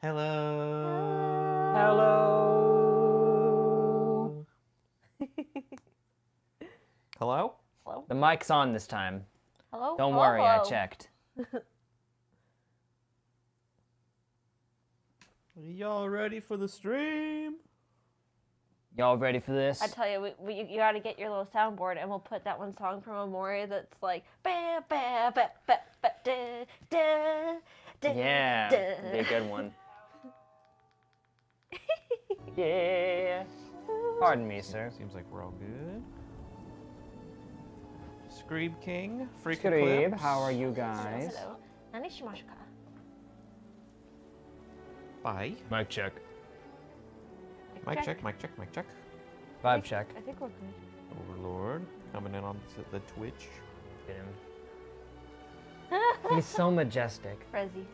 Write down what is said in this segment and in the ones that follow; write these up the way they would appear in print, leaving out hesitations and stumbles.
Hello. Hello. Hello? Hello? The mic's on this time. Hello? Don't Hello? worry, I Hello? checked. Are y'all ready for the stream? Y'all ready for this? I tell you, you gotta get your little soundboard, and we'll put that one song from Amore that's like ba ba ba ba ba da da da. Yeah, da. it'd be a good one. Yeah. Pardon me, sir. Seems like we're all good. Screeb King, Freak Screeb, Eclipse. how are you guys? Hello. Nani shimashika? Bye. Mic check. Mic check, mic check, mic check. Vibe check. I think we're good. Overlord coming in on the Twitch. Get him. He's so majestic. Frezzy.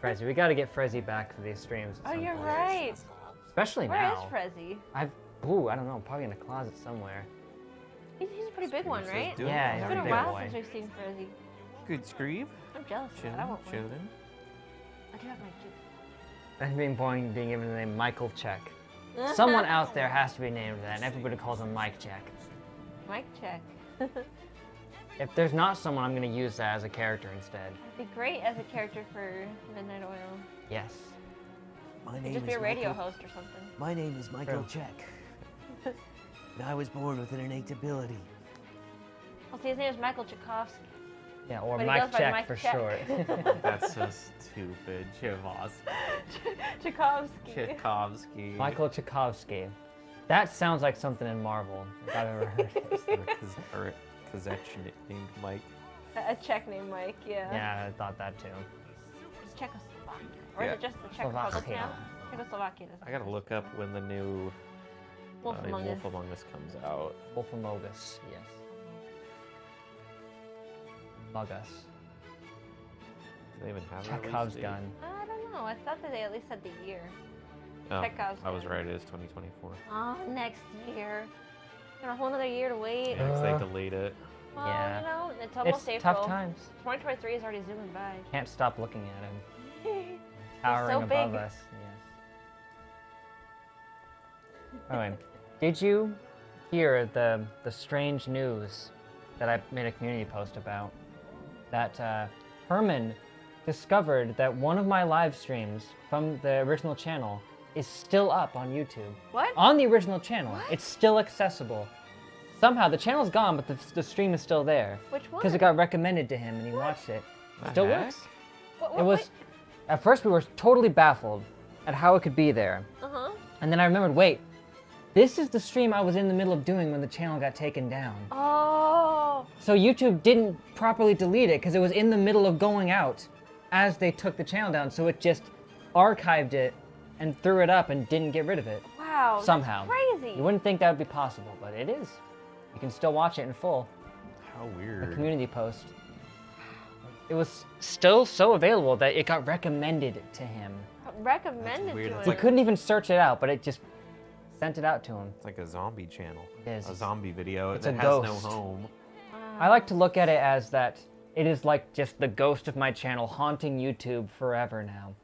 Frezzy, we gotta get Frezzy back for these streams. At Oh, some you're point. right. Especially Where now. is Frezzy? I don't know, probably in a closet somewhere. He's a pretty big one, Screeb right? says do it. Yeah, It's he's been a a big while boy. since we've seen Frezzy. Good Screeb. I'm jealous of that. I Chilling, want one. chilling. I do have my juice. And being born, being given the name Michael Check. Someone out there has to be named that, and everybody calls him Mike Check. Mic check. If there's not someone, I'm gonna use that as a character instead. It'd be great as a character for Midnight Oil. Yes. My Could name just be is a radio Michael. host or something. My name is Michael True. Check. And I was born with an innate ability. Well, see, his name is Michael Tchaikovsky. Yeah, or But he Mike goes by Check Mike for Check. short. That's so stupid. Chivos. Tchaikovsky. Tchaikovsky. Michael Tchaikovsky. That sounds like something in Marvel, if I've ever heard it. Or Kazech named Mike. A Czech named Mike, yeah. Yeah, I thought that too. It's Czechoslovakia. Or Yeah. is it just the Czech Republic Slovakia. now? Czechoslovakia doesn't I gotta look up when the new Wolf Among Us. Wolf Among Us comes out. Wolfamogus, yes. Bug us. Do they even have a Chekhov's release date? gun. I don't know. I thought that they at least said the year. Oh, Chekhov's I was gun. right. It is 2024. Oh, next year. Got a whole other year to wait. Yeah, 'cause they delayed it. Well, Yeah. you know, it's almost It's April. tough times. 2023 is already zooming by. Can't stop looking at him. He's Towering so above big. us, yes. Anyway, did you hear the strange news that I made a community post about? That Herman discovered that one of my live streams from the original channel is still up on YouTube. What? On the original channel. What? It's still accessible. Somehow, the channel's gone, but the stream is still there. Which one? Because it got recommended to him and he watched it. The Still heck? works. What, It was, at first we were totally baffled at how it could be there. Uh-huh. And then I remembered, wait, this is the stream I was in the middle of doing when the channel got taken down. Oh. So YouTube didn't properly delete it because it was in the middle of going out as they took the channel down. So it just archived it and threw it up and didn't get rid of it. Wow. Somehow. That's crazy. You wouldn't think that would be possible, but it is. You can still watch it in full. How A weird. community post. It was still so available that it got recommended to him. Recommended weird. to It's We him. couldn't even search it out, but it just sent it out to him. It's like a zombie channel. It is. A zombie video It's that a has ghost. no home. Wow. I like to look at it as that it is like just the ghost of my channel haunting YouTube forever now.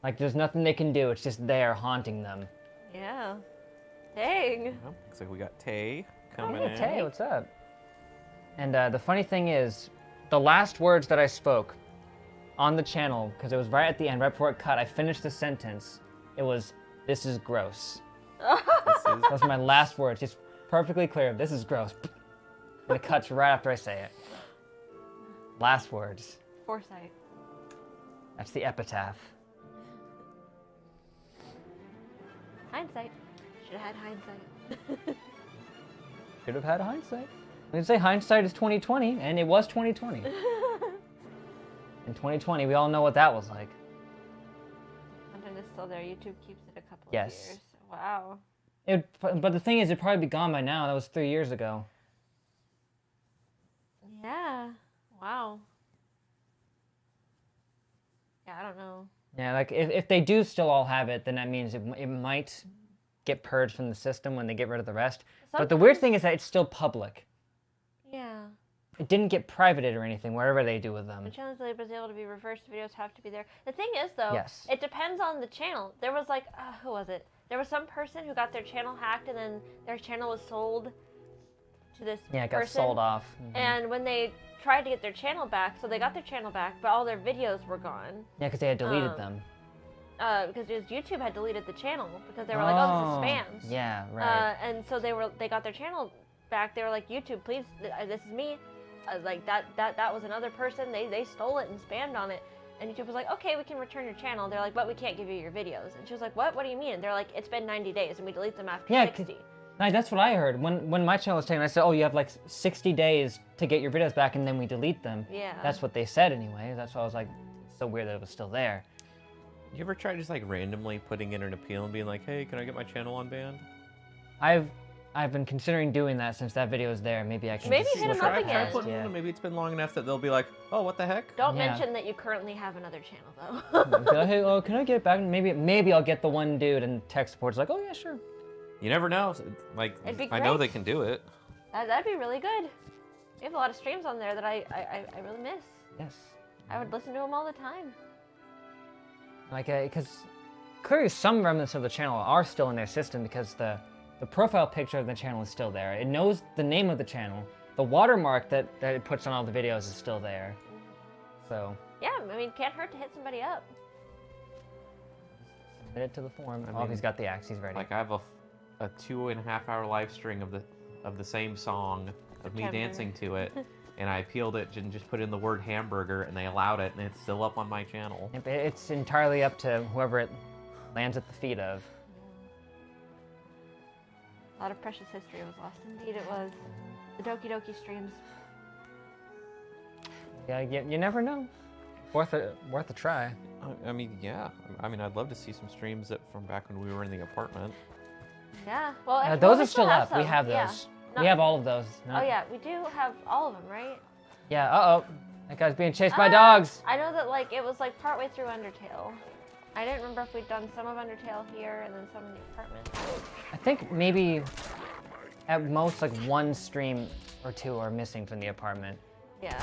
Like there's nothing they can do, it's just there haunting them. Yeah. Dang. Yep. Looks like we got Tay coming Hey, in. Tay, what's up? And the funny thing is, the last words that I spoke on the channel, because it was right at the end, right before it cut, I finished the sentence. It was, "This is gross." This is Those are my last words, just perfectly clear. This is gross. And it cuts right after I say it. Last words. Foresight. That's the epitaph. Hindsight. Should have had hindsight. Could have had hindsight. We can say hindsight is 2020, and it was 2020. In 2020, we all know what that was like. Content is still there. YouTube keeps it a couple Yes. of years. Wow. But the thing is, it'd probably be gone by now. That was 3 years ago. Yeah. Wow. Yeah, I don't know. Yeah, like if they do still all have it, then that means it might get purged from the system when they get rid of the rest. But the weird thing is that it's still public. Yeah. it didn't get privated or anything, whatever they do with them. The channel is able to be reversed. Videos have to be there. The thing is, though, Yes. it depends on the channel. There was like, who was it? There was some person who got their channel hacked, and then their channel was sold to this Yeah, it got person. sold off. And when they tried to get their channel back, so they got their channel back, but all their videos were gone. Yeah, because they had deleted them. Because YouTube had deleted the channel because they were like, oh, this is spam. Yeah, right. And so they got their channel back. They were like, YouTube, please, this is me. Like that was another person. They stole it and spammed on it. And YouTube was like, okay, we can return your channel. They're like, but we can't give you your videos. And she was like, what? What do you mean? They're like, it's been 90 days and we delete them after 60. No, that's what I heard. When my channel was taken, I said, oh, you have like 60 days to get your videos back and then we delete them. Yeah. That's what they said anyway. That's why I was like, it's so weird that it was still there. You ever try just like randomly putting in an appeal and being like, hey, can I get my channel unbanned? I've been considering doing that since that video is there. Maybe I can Maybe just hit 'em Try up again. putting one, maybe it's been long enough that they'll be like, oh, what the heck? Don't Yeah. mention that you currently have another channel, though. Be like, hey, oh, can I get it back? Maybe I'll get the one dude, and tech support's like, oh yeah, sure. You never know. Like, It'd be I know great. they can do it. That'd be really good. We have a lot of streams on there that I really miss. Yes. I would listen to them all the time. Like, because clearly some remnants of the channel are still in their system because the profile picture of the channel is still there. It knows the name of the channel. The watermark that it puts on all the videos is still there. So. Yeah, I mean, can't hurt to hit somebody up. Submit it to the forum. I Oh, mean, he's got the axe. He's ready. Like, I have a 2.5-hour live stream of the same song of me Hamburger. dancing to it, and I appealed it and just put in the word hamburger, and they allowed it, and it's still up on my channel. Yep, it's entirely up to whoever it lands at the feet of. A lot of precious history was lost. Indeed, it was. The Doki Doki streams. Yeah, you never know. Worth a try. I mean, yeah. I mean, I'd love to see some streams from back when we were in the apartment. Yeah. Well, Those we are still have up. We some. have Yeah. those. No- We have all of those. No- Oh yeah, we do have all of them, right? Yeah. Uh-oh. That guy's being chased by dogs. I know that like it was like partway through Undertale. I didn't remember if we'd done some of Undertale here and then some in the apartment. I think maybe at most like one stream or two are missing from the apartment. Yeah,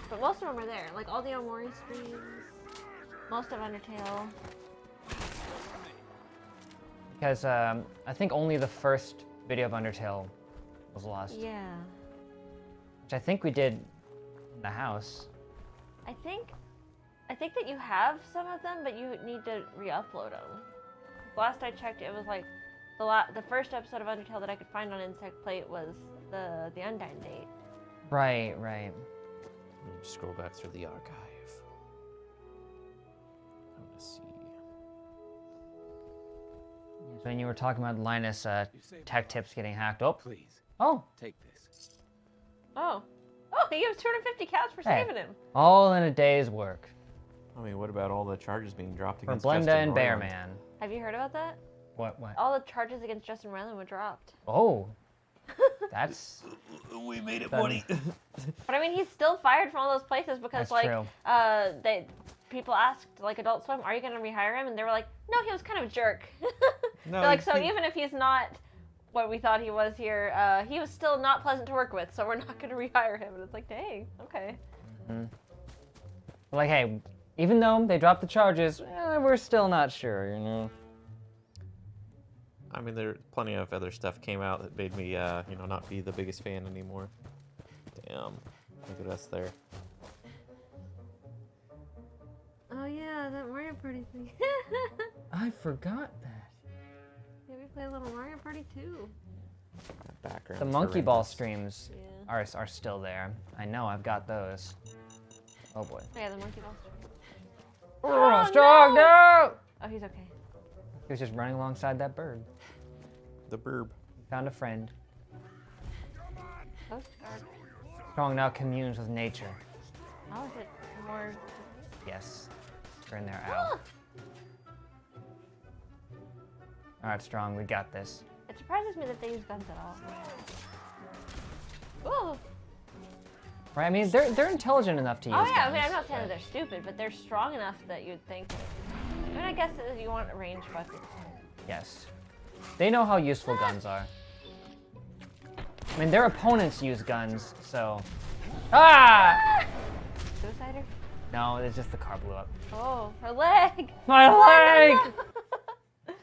but most of them are there. Like all the Omori streams, most of Undertale. Because I think only the first video of Undertale was lost. Yeah. Which I think we did in the house. I think that you have some of them, but you need to re-upload them. Last I checked, it was like the first episode of Undertale that I could find on Insect Plate was the Undyne date. Right. Scroll back through the archive. I want to see. So when you were talking about Linus tech tips getting hacked. Oh. Please, Oh. take this. Oh, he gives 250 cats for Hey. saving him. All in a day's work. I mean, what about all the charges being dropped For against Blenda Justin and Roiland? Bearman. Have you heard about that? What? All the charges against Justin Roiland were dropped. Oh. That's We made it, buddy. But I mean, he's still fired from all those places because That's true. people asked like Adult Swim, "Are you going to rehire him?" And they were like, "No, he was kind of a jerk." No, They're like, so even if he's not what we thought he was here, he was still not pleasant to work with, so we're not going to rehire him. And it's like, dang, okay. like, hey, even though they dropped the charges, we're still not sure, you know. I mean, there plenty of other stuff came out that made me, not be the biggest fan anymore. Damn, look at us there. Oh yeah, that Mario Party thing. I forgot that. Yeah, we play a little Mario Party too. That background. The is Monkey Ball horrendous. streams Yeah. are still there. I know, I've got those. Oh boy. Oh, yeah, the monkey ball. Oh, Strong, no! Oh, he's okay. He was just running alongside that bird. The burb. Found a friend. Oh, God. Strong now communes with nature. How is it more? Yes. Turn there out. Alright, Strong, we got this. It surprises me that they use guns at all. Ooh. Right? I mean, they're intelligent enough to use Oh yeah, I mean, guns, I'm not saying that but- they're stupid, but they're strong enough that you'd think. I mean, I guess you want a ranged weapon. Yes. They know how useful guns are. I mean, their opponents use guns, so Ah! Suicider? No, it's just the car blew up. Oh, her leg! My leg! No!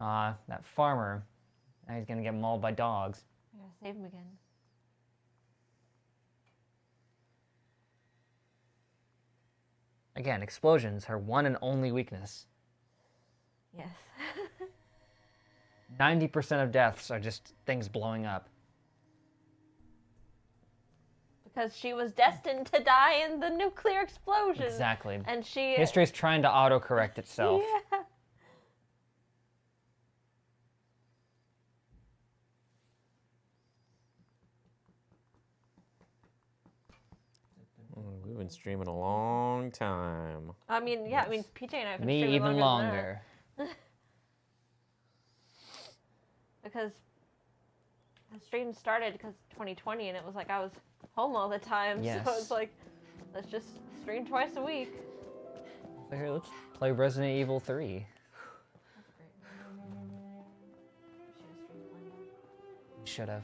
Aw, that farmer. Now he's gonna get mauled by dogs. I gotta save him again. Again, explosions, her one and only weakness. Yes. 90% of deaths are just things blowing up. Because she was destined to die in the nuclear explosion. Exactly. And she... History's trying to autocorrect itself. Yeah. We've been streaming a long time. I mean, yeah, I mean, PJ and I have been Me streaming even longer. longer. Because the stream started because 2020 and it was like I was home all the time. Yes. So it's like, let's just stream twice a week. So here, let's play Resident Evil 3. That's great. Should have.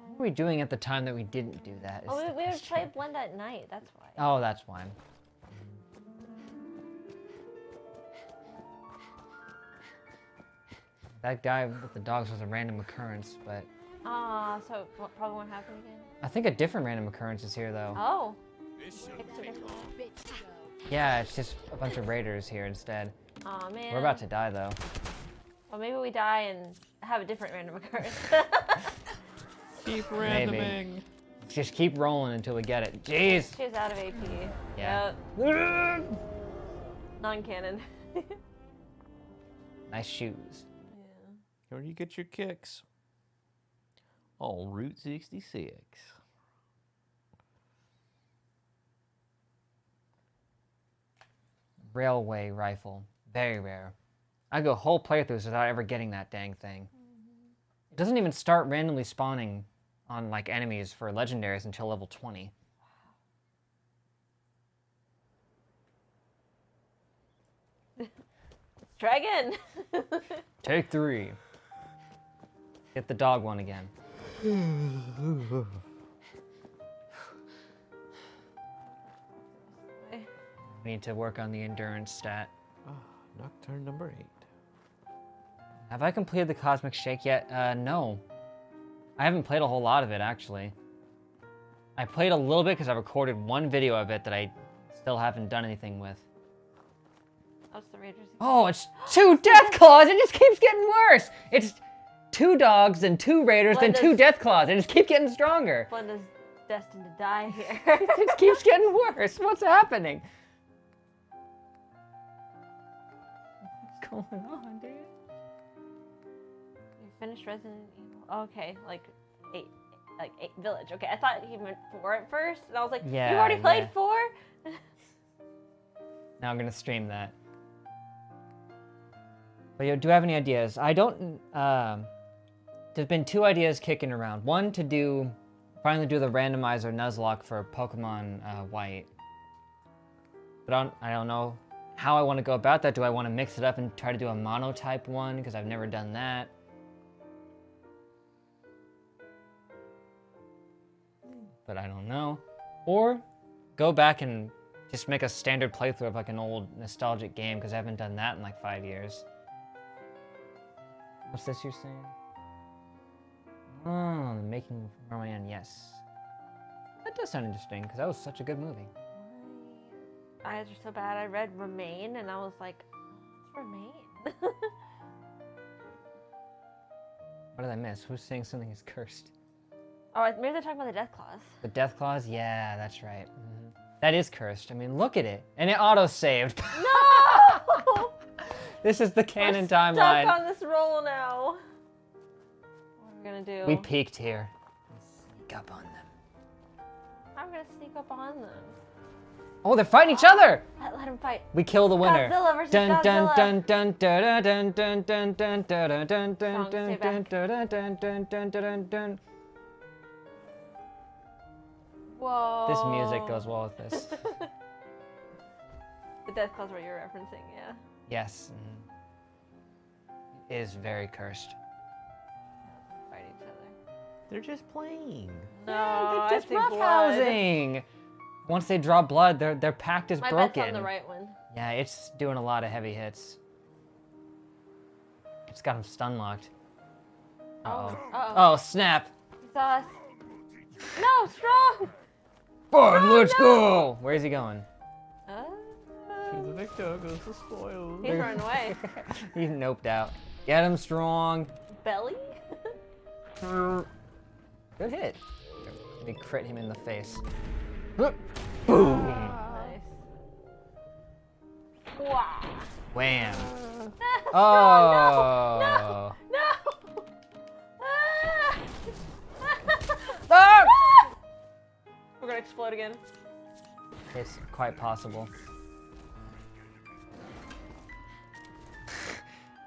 What were we doing at the time that we didn't do that? is Oh, the we would question. play Blenda at night, that's why. Oh, that's why. That guy with the dogs was a random occurrence, but So it probably won't happen again. I think a different random occurrence is here, though. Oh. Yeah, it's just a bunch of raiders here instead. Aw, man. We're about to die, though. Well, maybe we die and have a different random occurrence. Keep Maybe. randoming. Just keep rolling until we get it. Jeez! She's out of A.P.E. Yeah. Yep. Non-canon. Nice shoes. Yeah. Where do you get your kicks? On Route 66. Railway rifle. Very rare. I go whole playthroughs without ever getting that dang thing. It doesn't even start randomly spawning on like enemies for legendaries until level 20. Let's try again. Take 3. Get the dog one again. We need to work on the endurance stat. Nocturne number 8. Have I completed the Cosmic Shake yet? No. I haven't played a whole lot of it, actually. I played a little bit because I recorded one video of it that I still haven't done anything with. That's the Raiders. Oh, it's 2 Death Claws! It just keeps getting worse! It's 2 dogs, then 2 raiders, then 2 Death Claws. It just keeps getting stronger. Blenda's destined to die here. It just keeps getting worse. What's happening? What's going on, dude? You finished Resident Evil. Okay, like 8 Village. Okay, I thought he meant 4 at first, and I was like, Yeah, you already played yeah. 4? Now I'm gonna stream that. But yo, do you have any ideas? I don't. There's been 2 ideas kicking around. One to finally do the randomizer Nuzlocke for Pokemon White. But I don't know how I want to go about that. Do I want to mix it up and try to do a monotype one? Because I've never done that. But I don't know. Or go back and just make a standard playthrough of like an old nostalgic game, because I haven't done that in like 5 years. What's this you're saying? Oh, the making of Roman, yes. That does sound interesting, because that was such a good movie. My eyes are so bad. I read Remain, and I was like, what's Remain? What did I miss? Who's saying something is cursed? Oh, maybe they're talking about the Death Claws. The Death Claws? Yeah, that's right. That is cursed. I mean, look at it. And it auto-saved. No! This is the canon We're timeline. stuck on this roll now. What are we gonna do? We peaked here. Sneak up on them. I'm gonna sneak up on them. Oh, they're fighting each other! Let him fight. We kill the winner. Godzilla versus Dun dun Godzilla. dun dun dun dun dun dun dun dun dun dun dun Song, stay dun back. dun dun dun dun dun dun. Whoa. This music goes well with this. The Death Claws what you're referencing, yeah. Yes. It is very cursed. They're just playing. No, Yeah, they're just I see blood. roughhousing. Once they draw blood, their pact is My broken. bet's on the right one. Yeah, it's doing a lot of heavy hits. It's got him stun locked. Uh-oh. Uh-oh. Oh, snap. He saw us. No, strong! Fun, let's go! Where's he going? To the victor goes the spoils. He's running away. He's noped out. Get him strong. Belly? Good hit. Let me crit him in the face. Nice. Wow. Wham. Oh! Oh. No! Ah! Ah! We're gonna explode again. It's quite possible.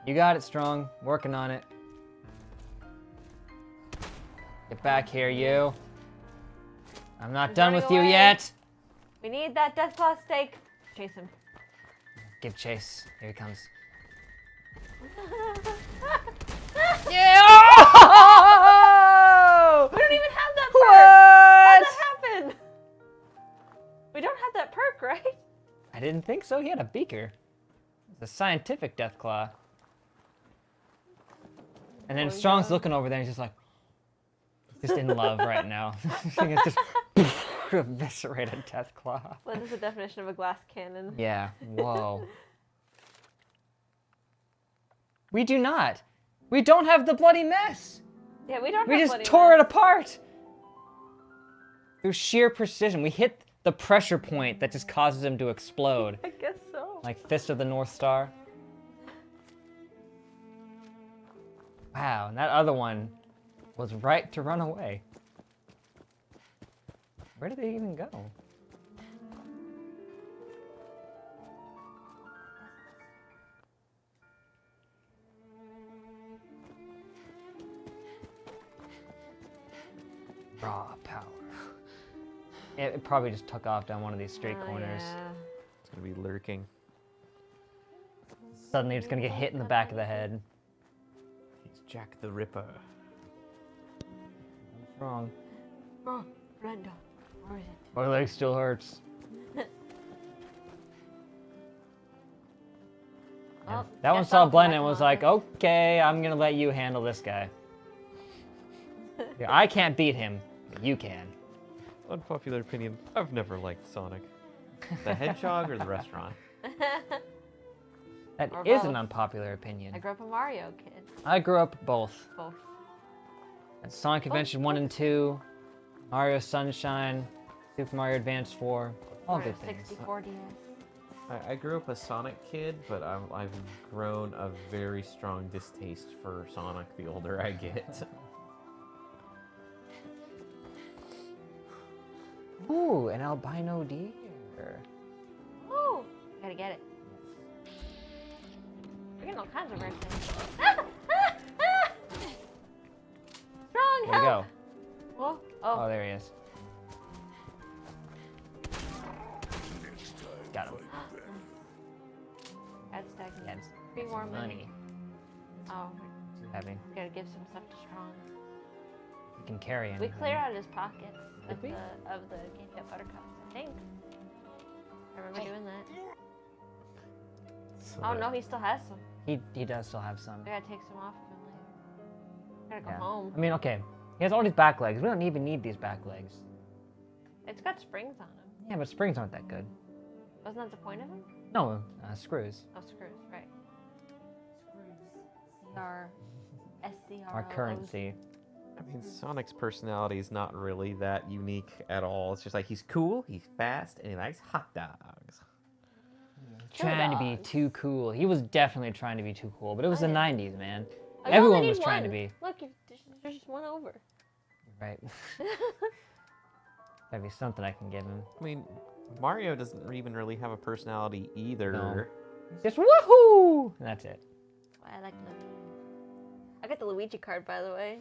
You got it, Strong. Working on it. Get back here, you. I'm not He's done running with you away. yet. We need that Deathclaw steak. Chase him. Give chase. Here he comes. Yeah! Oh! We don't even have that perk! How'd What? that happen? We don't have that perk, right? I didn't think so. He had a beaker. It's a scientific Deathclaw. And then Oh, Strong's yeah. looking over there and he's just like, just in love right now. It's just eviscerated Deathclaw. What is the definition of a glass cannon? Yeah, whoa. We do not. We don't have the bloody mess. Yeah, we don't We have just bloody tore it mess. apart. Through sheer precision. We hit the pressure point that just causes him to explode. I guess so. Like Fist of the North Star. Wow, and that other one was right to run away. Where did they even go? Raw power. It probably just took off down one of these street Oh, corners. yeah. It's gonna be lurking. Suddenly it's gonna get hit in the back of the head. He's Jack the Ripper. What's wrong? Oh, Brenda, where is it? My leg still hurts. Oh, That one guess saw I'll Blenda come and was back like, okay, I'm gonna let you handle this guy. Yeah, I can't beat him, but you can. Unpopular opinion. I've never liked Sonic. The Hedgehog or the restaurant? That Or is both. an unpopular opinion. I grew up a Mario kid. I grew up both. Both. At Sonic Adventure 1 and 2, Mario Sunshine, Super Mario Advance 4, all Mario good things. 64 DS. I grew up a Sonic kid, but I've grown a very strong distaste for Sonic the older I get. Ooh, an albino deer. Ooh, gotta get it. We're getting all kinds of rare things. Ah! Ah! Ah! Strong, Where'd he go? help! Oh, Oh, oh. there he is. Got him. That's stagnant. Yeah, it's Free some more money. money. Oh, Heavy. we gotta give some stuff to Strong. You can carry him. We clear out his pockets of Did we? the Game Fit Buttercups, I think. I remember doing that. So Oh no, he still has some. He does still have some. I gotta take some off of him later. Gotta go Yeah. home. I mean, okay. He has all these back legs. We don't even need these back legs. It's got springs on him. Yeah, but springs aren't that good. Wasn't that the point of him? No, screws. Oh, screws, right. CR, SCR. Our currency. I mean, Sonic's personality is not really that unique at all. It's just like he's cool, he's fast, and he likes hot dogs. Trying to be dogs. too cool. He was definitely trying to be too cool, but it was the 90s, man. Oh, you only Everyone need was trying to one. be. Look, there's just one over. Right. That'd be something I can give him. I mean, Mario doesn't even really have a personality either. No. Just woohoo! And that's it. Why I like Luigi. I got the Luigi card, by the way.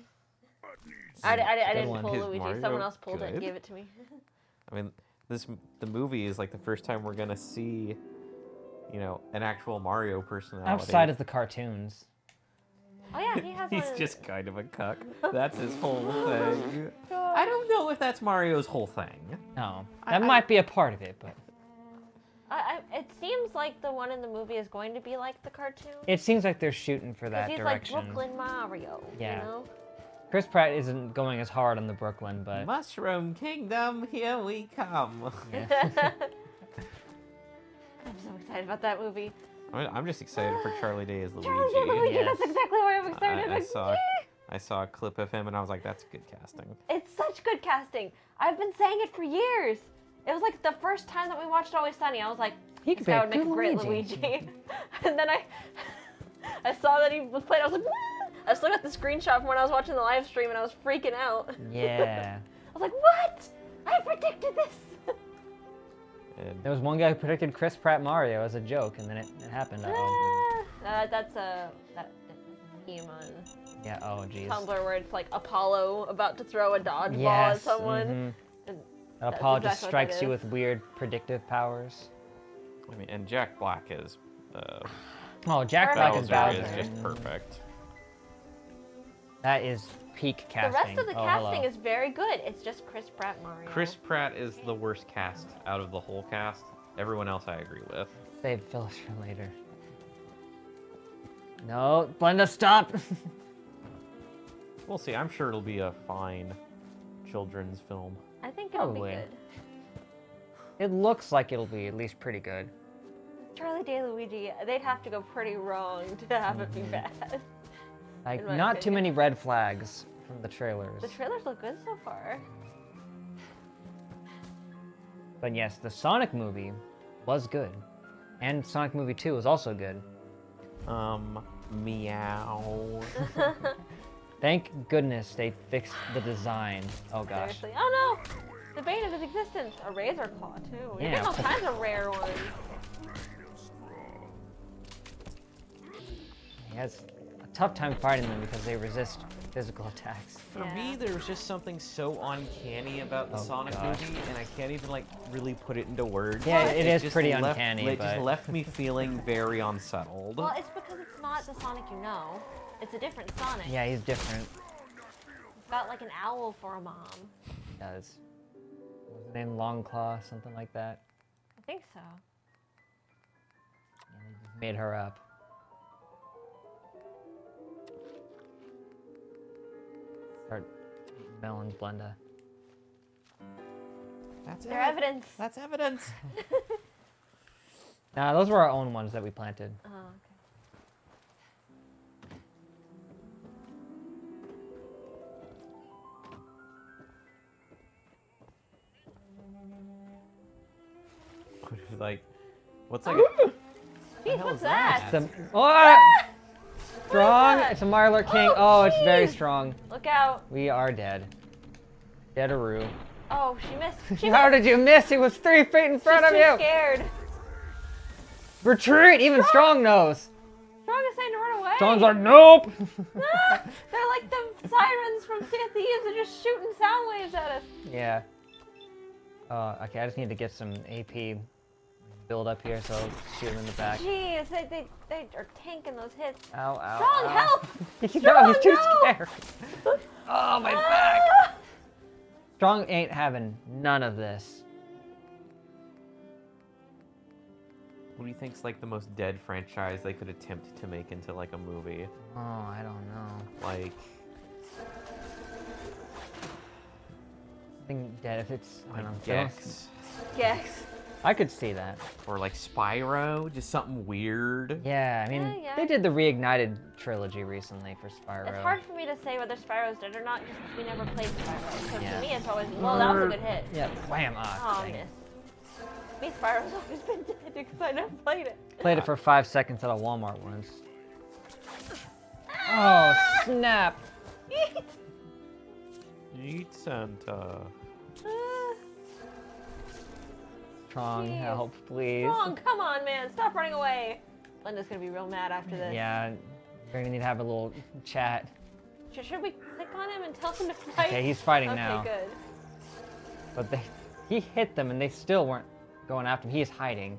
I Good didn't one. pull Is Luigi. Mario Someone else pulled it and good? gave it to me. I mean, the movie is like the first time we're gonna see, you know, an actual Mario personality. Outside of the cartoons. Oh yeah, he has He's one. just kind of a cuck. That's his whole thing. I don't know if that's Mario's whole thing. No, I- that might be a part of it, but It seems like the one in the movie is going to be like the cartoon. it seems like they're shooting for that He's direction. like Brooklyn Mario. Yeah. You know? Chris Pratt isn't going as hard on the Brooklyn, but Mushroom Kingdom, here we come. yeah. I'm so excited about that movie. I'm just excited for Charlie Day as Luigi. Charlie Day Luigi, Yes. that's exactly why I'm excited. I saw a clip of him and I was like, that's good casting. It's such good casting. I've been saying it for years. It was like the first time that we watched Always Sunny, I was like, He this could be guy a would make a good great Luigi. Luigi. And then I saw that he was playing, I was like, what? I still got the screenshot from when I was watching the live stream and I was freaking out. Yeah. I was like, what? I predicted this. And There was one guy who predicted Chris Pratt Mario as a joke, and then it happened. Uh-oh. That's a meme on Yeah, oh jeez. Tumblr where it's like Apollo about to throw a dodgeball at Yes, someone. mhm. And Apollo exactly just what strikes that you is. with weird predictive powers. I mean, and Jack Black is Oh, Jack Black is Bowser Bowser. is just perfect. That is peak The casting. rest of the Oh, casting hello. is very good. It's just Chris Pratt Mario. Chris Pratt is the worst cast out of the whole cast. Everyone else I agree with. Save Phyllis for later. No, Blenda, stop! We'll see. I'm sure it'll be a fine children's film. I think it'll Probably. be good. It looks like it'll be at least pretty good. Charlie Day Luigi, they'd have to go pretty wrong to have it be bad. Like, In my not too opinion. many red flags from the trailers. The trailers look good so far. But yes, the Sonic movie was good. And Sonic movie 2 was also good. Meow. Thank goodness they fixed the design. Oh gosh. Seriously. Oh no! The bane of his existence. A razor claw too. You're Yeah. getting all kinds of rare ones. He has a tough time fighting them because they resist physical attacks. For Yeah. me, there was just something so uncanny about the Oh, Sonic gosh. movie, and I can't even like really put it into words. Yeah, it is just pretty left- uncanny, It just but- left me feeling very unsettled. Well, it's because it's not the Sonic you know. It's a different Sonic. Yeah, he's different. He's got like an owl for a mom. He does. What was his name? Longclaw, something like that. I think so. Yeah, they just made her up. Start eating melons, Blenda. That's They're evidence. That's evidence. Nah, those were our own ones that we planted. Oh, okay. Like, what's like? A, Jeez, hell what's is that? that? It's a, oh! Strong! that? It's a Marler King. Oh, Oh, it's very jeez. strong. Look out. We are dead. Deadaroo. Oh, she missed. She How missed. did you miss? He was 3 feet in front She's of too you. scared. Retreat! Even Strong knows. Strong is saying to run away. Strong's like, nope. Ah, they're like the sirens from Sea of Thieves. They're just shooting sound waves at us. Yeah. Okay, I just need to get some AP build up here, so I'll shoot him in the back. Jeez, they are tanking those hits. Ow, ow, Strong, ow. help! No, he's too no! scared. Oh, my back. Ah! Strong ain't having none of this. What do you think's like the most dead franchise they could attempt to make into like a movie? Oh, I don't know. Like, Something dead if it's, I don't know. Gex, Gex. I could see that. or like Spyro, just something weird. Yeah, I mean, Yeah. they did the Reignited trilogy recently for Spyro. It's hard for me to say whether Spyro's dead or not because we never played Spyro. So Yeah. to me, it's always, well, that was a good hit. Yeah, wham, Oh, dang it. miss. Me, Spyro's always been dead because I never played it. Played it for 5 seconds at a Walmart once. Oh, snap. Eat Santa. Strong Jeez. help, please. Strong, come on, man. Stop running away. Blenda's going to be real mad after this. Yeah, we're gonna need to have a little chat. Should we click on him and tell him to fight? Okay, he's fighting Okay, now. good. But he hit them and they still weren't going after him. He is hiding.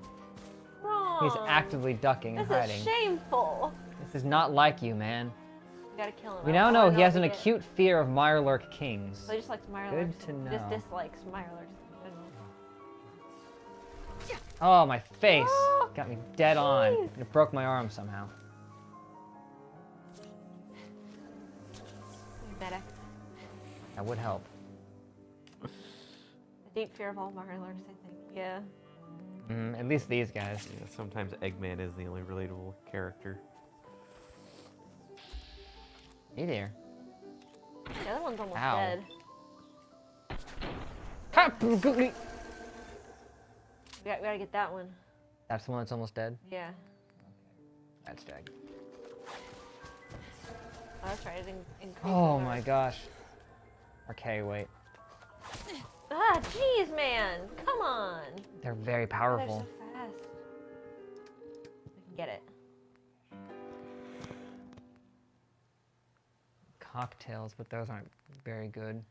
Wrong. He's actively ducking and This hiding. is shameful. This is not like you, man. gotta kill him. We now know he has an acute. acute fear of Mirelurk kings. So he just likes Mirelurks. Good to know. Just dislikes Mirelurks. Oh, my face! Oh, Got me dead on. jeez. It broke my arm somehow. Medic. That would help. A deep fear of all Mirelurks, I think. Yeah. At least these guys. Yeah, sometimes Eggman is the only relatable character. Hey there. The other one's almost Ow. dead. We gotta get that one. That's the one that's almost dead? Yeah. That's dead. Oh, that's right. It increases Oh our- my gosh. Okay, wait. Ah, jeez, man. Come on. They're very They're powerful. so fast. We can get it. Cocktails, but those aren't very good.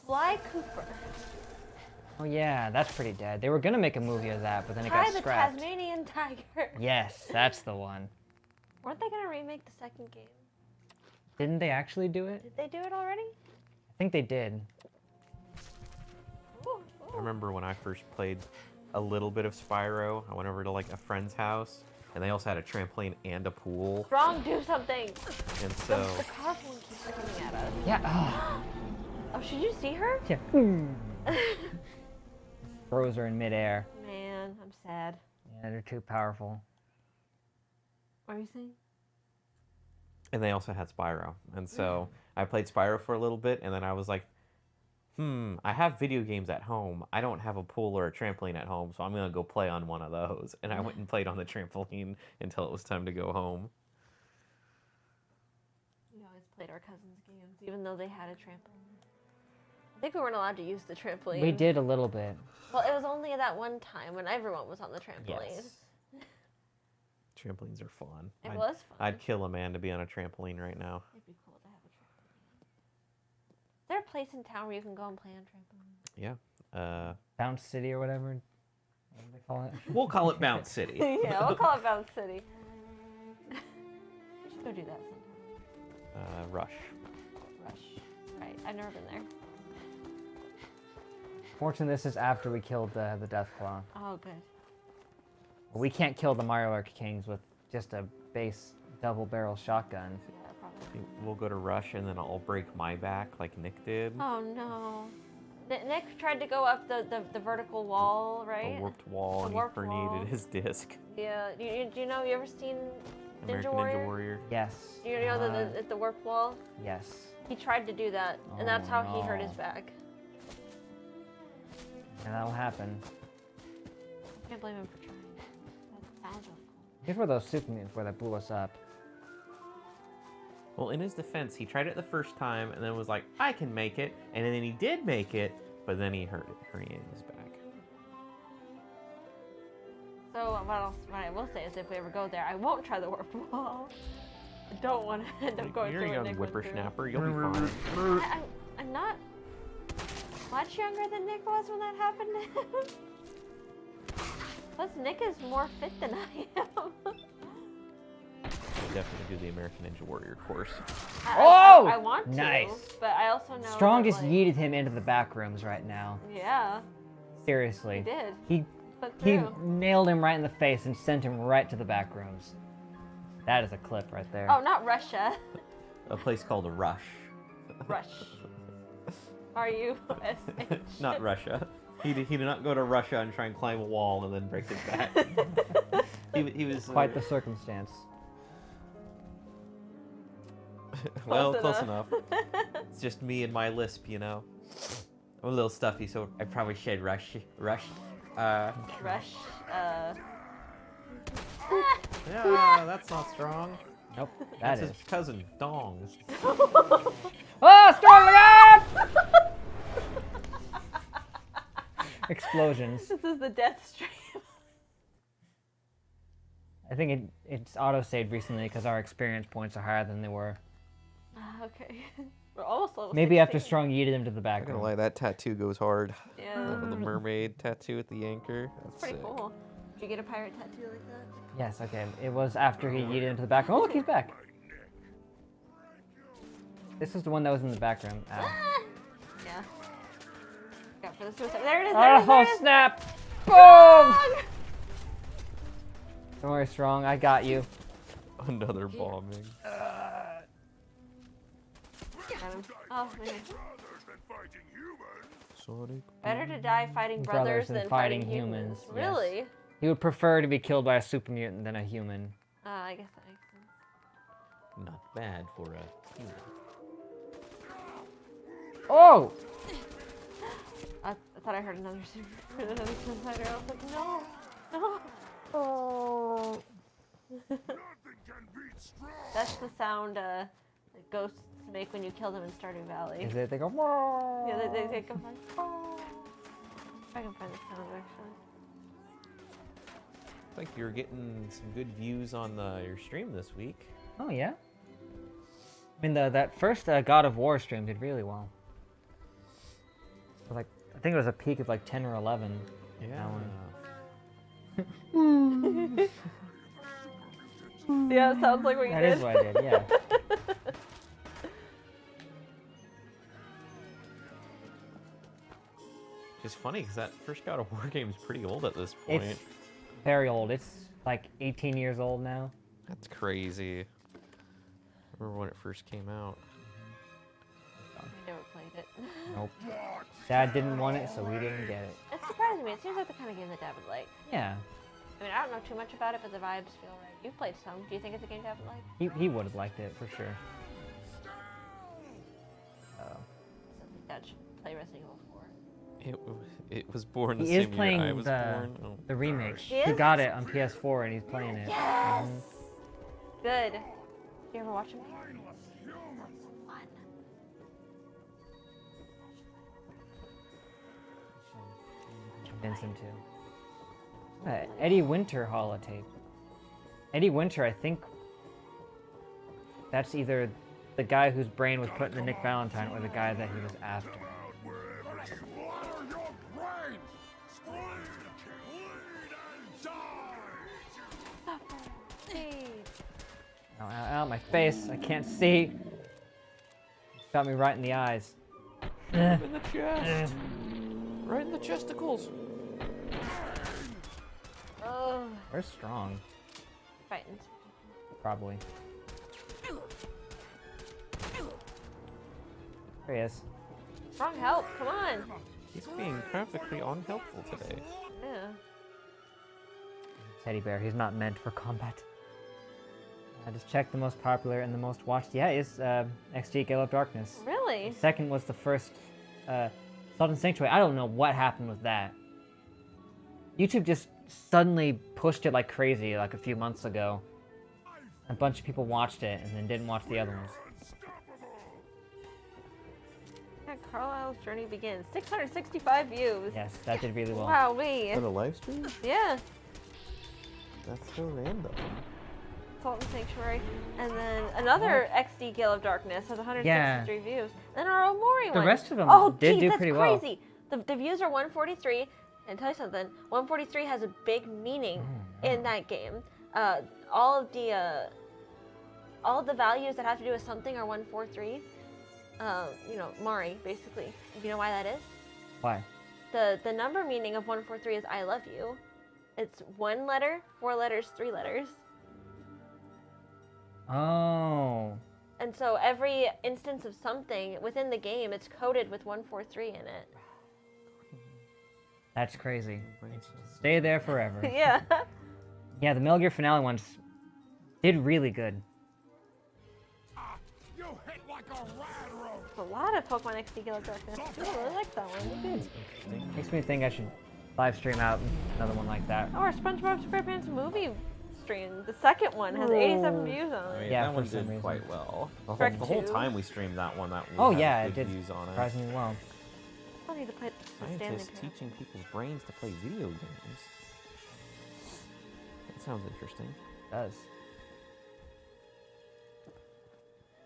Sly Cooper. Oh yeah, that's pretty dead. They were gonna make a movie of that, but then it Ty got the scrapped. Tasmanian Tiger. Yes, that's the one. Weren't they gonna remake the second game? Didn't they actually do it? Did they do it already? I think they did. Ooh, I remember when I first played a little bit of Spyro, I went over to like a friend's house, and they also had a trampoline and a pool. Strong, do something. And The so, powerful one keeps coming at us. Yeah. Oh, Oh, should you see her? yeah. Froze her in midair. Man, I'm sad. Yeah, they're too powerful. What are you saying? and they also had Spyro. And so I played Spyro for a little bit, and then I was like, I have video games at home. I don't have a pool or a trampoline at home, so I'm going to go play on one of those. And I went and played on the trampoline until it was time to go home. We always played our cousins' games, even though they had a trampoline. I think we weren't allowed to use the trampoline. We did a little bit. Well, it was only that one time when everyone was on the trampoline. Yes. Trampolines are fun. It was fun. I'd kill a man to be on a trampoline right now. It'd be cool to have a trampoline. Is there a place in town where you can go and play on trampolines? Yeah. Bounce City or whatever. What do they call it? We'll call it Bounce City. Yeah, we'll call it Bounce City. We should go do that sometime. Rush. Rush. Right, I've never been there. Fortunately, this is after we killed the Deathclaw. Oh, good. We can't kill the Mirelurk Kings with just a base double-barrel shotgun. Yeah, probably. We'll go to Rush, and then I'll break my back like Nick did. Oh, no. Nick tried to go up the vertical wall, right? A warped wall, The and warped he herniated wall. his disc. Yeah. Do you know, you ever seen American Ninja Warrior. Yes. Do you know the warped wall? Yes. He tried to do that, and that's Oh, how he hurt no. his back. And that'll happen. I can't blame him for trying. That sounds really cool. These were those super mutants where that blew us up. Well, in his defense, he tried it the first time, and then was like, I can make it. And then he did make it, but then he herniated his back. So what I will say is if we ever go there, I won't try the warped wall. I don't want to end up going You're through a what young Nick went through. whippersnapper. You'll be fine. I'm not much younger than Nick was when that happened to him. Plus, Nick is more fit than I am. Definitely do the American Ninja Warrior course. I want to, nice. but I also know Strong that, just yeeted him into the back rooms right now. Yeah, Seriously. he did. He But he through. nailed him right in the face and sent him right to the back rooms. That is a clip right there. Oh, not Russia. A place called Rush. Rush. R-U-S-H. Not Russia. He did not go to Russia and try and climb a wall and then break his back. he was Quite the circumstance. well, close enough. It's just me and my lisp, you know. I'm a little stuffy, so I probably said Rush. Rush. Yeah, that's not strong. Nope, That's that is. his cousin, Dong. Oh, Storm again! Explosions. This is the death stream. I think it's auto-saved recently because our experience points are higher than they were. Okay. We're almost level Maybe after 16. Strong yeeted him to the back I'm gonna room. lie, that tattoo goes hard. Yeah. The mermaid tattoo with the anchor. That's pretty sick. cool. Did you get a pirate tattoo like that? Yes, okay. It was after he yeeted into the background. Oh, look, he's back. This is the one that was in the background. Ow. Yeah. Got for the suicide. There it is. There it is. There Oh, it is. snap! Boom! Don't worry, Strong. I got you. Another bombing. Got him. Oh, man. Sonic. Better to die fighting brothers than fighting humans. yes. Really? He would prefer to be killed by a super mutant than a human. I guess that makes sense. Not bad for a human. Oh! I thought I heard another suicider. I was like, no. No. Oh. That's the sound that ghosts make when you kill them in Stardew Valley. Is it? They go, whoa! Yeah, they come like, oh. If I can find the sound, actually. Looks like you're getting some good views on your stream this week. Oh, yeah? I mean, that first God of War stream did really well. It was like, I think it was a peak of like 10 or 11. Yeah. Yeah, it sounds like what you That did. is what I did, yeah. Which is funny because that first God of War game is pretty old at this point. It's very old. It's like 18 years old now. That's crazy. I remember when it first came out. I never played it. Nope. Dad didn't want it, so we didn't get it. It surprised me. It seems like the kind of game that Dad would like. Yeah, I mean, I don't know too much about it, but the vibes feel right. You've played some. Do you think it's a game Dad would like? he would have liked it for sure. So I think Dad should play Resident Evil 4. It was born the He is same playing year I was the, born. Oh. the remake. He He is? got it on PS4 and he's playing it. Yes! Mhm. Good. Do you ever watch him? Fun. Convince him to. Eddie Winter holotape. Eddie Winter, I think that's either the guy whose brain was put in the Nick Valentine or the guy that he was after. Ow, ow, ow, my face. I can't see. Shot me right in the eyes. In the chest. Right in the chesticles. Oh, We're strong, fighting. probably. There he is. Strong help, come on. He's being perfectly unhelpful today. Yeah. Teddy bear, he's not meant for combat. I just checked the most popular and the most watched. Yeah, is XD Gale of Darkness. Really? Second was the first Salt and Sanctuary. I don't know what happened with that. YouTube just suddenly pushed it like crazy like a few months ago. A bunch of people watched it and then didn't watch the other ones. Yeah, Carlisle's journey begins. 665 views. Yes, that did really well. Wow, me. For the live stream? Yeah. That's so random. Salt and Sanctuary. And then another XD Gale of Darkness has 163 views. Then our Omori The one. rest of them geez, did do that's pretty well. crazy. The views are 143. And tell you something, 143 has a big meaning in that game. All of the values that have to do with something are 143. You know, Mari, basically. You know why that is? Why? The number meaning of 143 is I love you. It's 1 letter, 4 letters, 3 letters. Oh. And so every instance of something within the game, it's coded with 143 in it. That's crazy. Stay there forever. Yeah. Yeah, the Metal Gear Finale ones did really good. A lot of Pokemon XD Gale of Darkness. People really like that one. Good. Makes me think I should live stream out another one like that. Oh, our SpongeBob SquarePants movie stream. The second one has 87 views on I it. mean, Yeah, that for one some did reason. quite well. The Shrek whole 2. time we streamed that one, we Oh had yeah, it good did views on it. surprisingly well. I need to play the Stanley Scientists Parable. teaching people's brains to play video games. That sounds interesting. It does.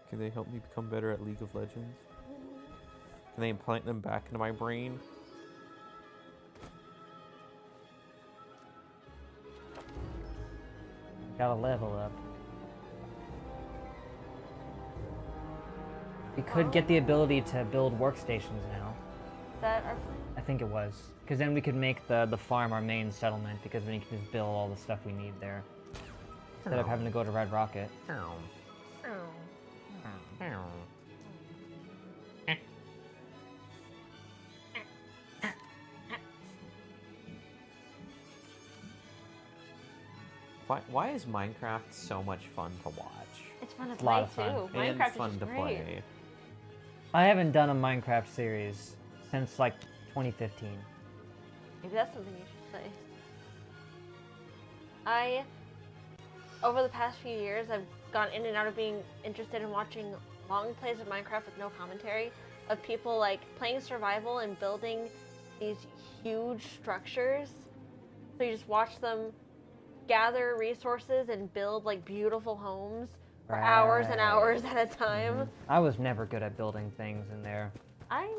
Can they help me become better at League of Legends? Can they implant them back into my brain? Gotta level up. We could get the ability to build workstations now. Is that our plan? I think it was. Because then we could make the farm our main settlement, because then we can just build all the stuff we need there. Instead of having to go to Red Rocket. Why is Minecraft so much fun to watch? It's fun to It's a play lot of fun. too. And Minecraft fun is to great. play. I haven't done a Minecraft series since like 2015. Maybe that's something you should play. Over the past few years, I've gone in and out of being interested in watching long plays of Minecraft with no commentary, of people like playing survival and building these huge structures. So you just watch them gather resources and build like beautiful homes for hours and hours at a time. I was never good at building things in there. I'm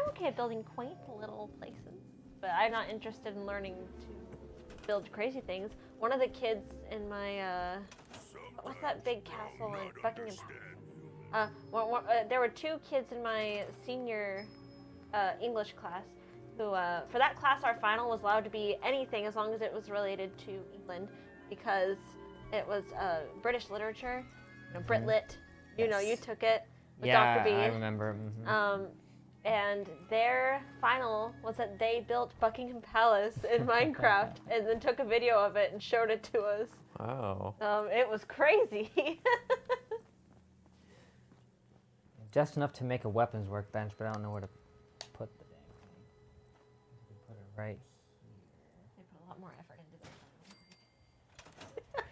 okay at building quaint little places, but I'm not interested in learning to build crazy things. One of the kids in my what's that big castle in Buckingham Palace? There were two kids in my senior English class who, for that class, our final was allowed to be anything as long as it was related to England, because it was British literature, Brit Lit. You know, you took it with Yeah, Dr. B. I remember. And their final was that they built Buckingham Palace in Minecraft and then took a video of it and showed it to us. Oh. It was crazy. Just enough to make a weapons workbench, but I don't know where to put the dang thing. Put it right. They put a lot more effort into this.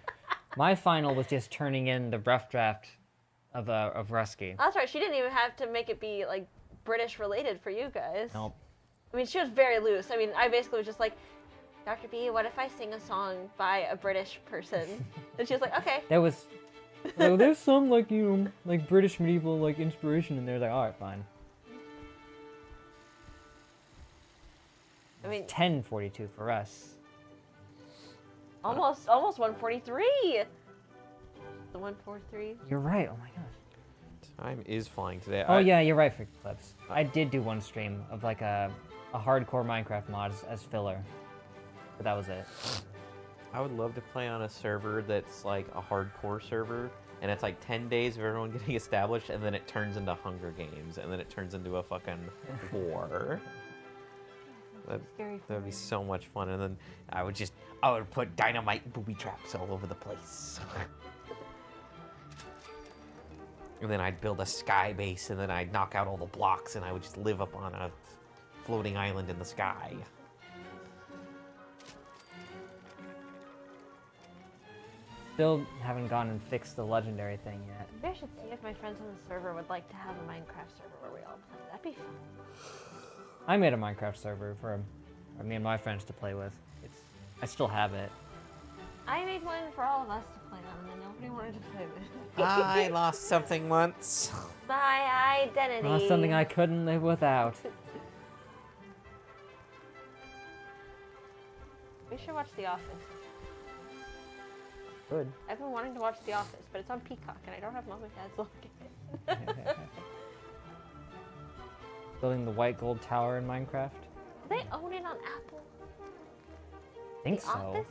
My final was just turning in the rough draft of Rusky. That's right. She didn't even have to make it be like British related for you guys. Nope. I mean, she was very loose. I mean, I basically was just like, Dr. B, what if I sing a song by a British person? And she was like, okay. There's some like like British medieval like inspiration in there. Like, all right, fine. I mean, 1042 for us. almost 143. The 143. You're right. Oh my gosh. Time is flying today. Oh yeah, you're right, for clips. I did do one stream of like a hardcore Minecraft mod as filler, but that was it. I would love to play on a server that's like a hardcore server, and it's like 10 days of everyone getting established, and then it turns into Hunger Games, and then it turns into a fucking war. That would be so much fun, and then I would put dynamite booby traps all over the place. And then I'd build a sky base, and then I'd knock out all the blocks, and I would just live up on a floating island in the sky. Still haven't gone and fixed the legendary thing yet. Maybe I should see if my friends on the server would like to have a Minecraft server where we all play. That'd be fun. I made a Minecraft server for me and my friends to play with. I still have it. I made one for all of us to play on, and then nobody wanted to play with. I lost something once. My identity. Not something I couldn't live without. We should watch The Office. Good. I've been wanting to watch The Office, but it's on Peacock, and I don't have mom and dad's login. Building the white gold tower in Minecraft? Do they own it on Apple? I think The so. Office?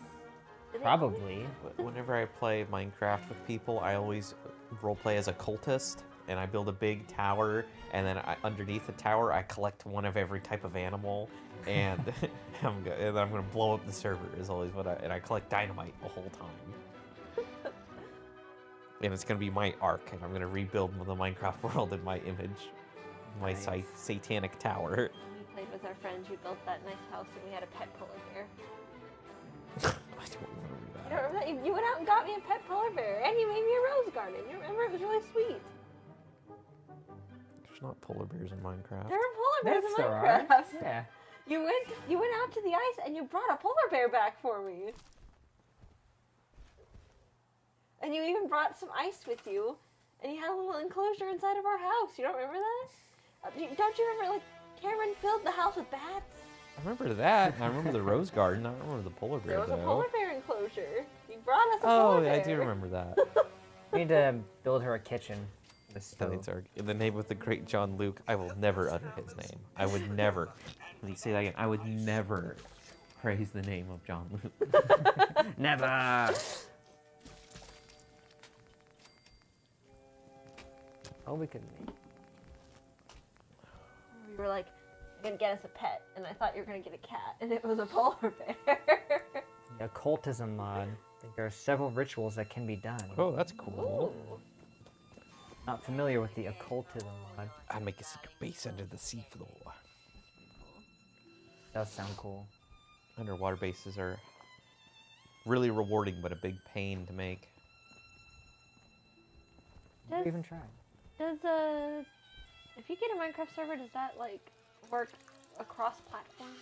Do they own it? Probably. Whenever I play Minecraft with people, I always roleplay as a cultist, and I build a big tower, and then underneath the tower, I collect one of every type of animal, and I'm gonna blow up the server. Is always and I collect dynamite the whole time. And it's gonna be my arc, and I'm gonna rebuild the Minecraft world in my image, my Nice. satanic tower. We played with our friends. We built that nice house, and we had a pet polar bear. I don't remember You that. don't remember that? You went out and got me a pet polar bear, and you made me a rose garden. You remember? It was really sweet. There's not polar bears in Minecraft. There are polar bears Yes, in there Minecraft. are. Yeah. You went out to the ice, and you brought a polar bear back for me. And you even brought some ice with you, and you had a little enclosure inside of our house. You don't remember that? Don't you remember, like, Cameron filled the house with bats? I remember that. I remember the rose garden. I don't remember the polar bear There was a though. polar bear enclosure. You brought us a polar Oh, bear. I do remember that. We need to build her a kitchen. The Tellings stove. are in the name of the great John Luke. I will never utter his name. I would never. Let me say that again. I would never praise the name of John Luke. Never. Oh, we could make. You were like, "I'm gonna get us a pet," and I thought you were gonna get a cat, and it was a polar bear. The occultism mod. I think there are several rituals that can be done. Oh, that's cool. Ooh. Not familiar with the occultism mod. I'll make a secret base under the seafloor. Does sound cool. Underwater bases are really rewarding, but a big pain to make. Never even tried. Does if you get a Minecraft server, does that like work across platforms,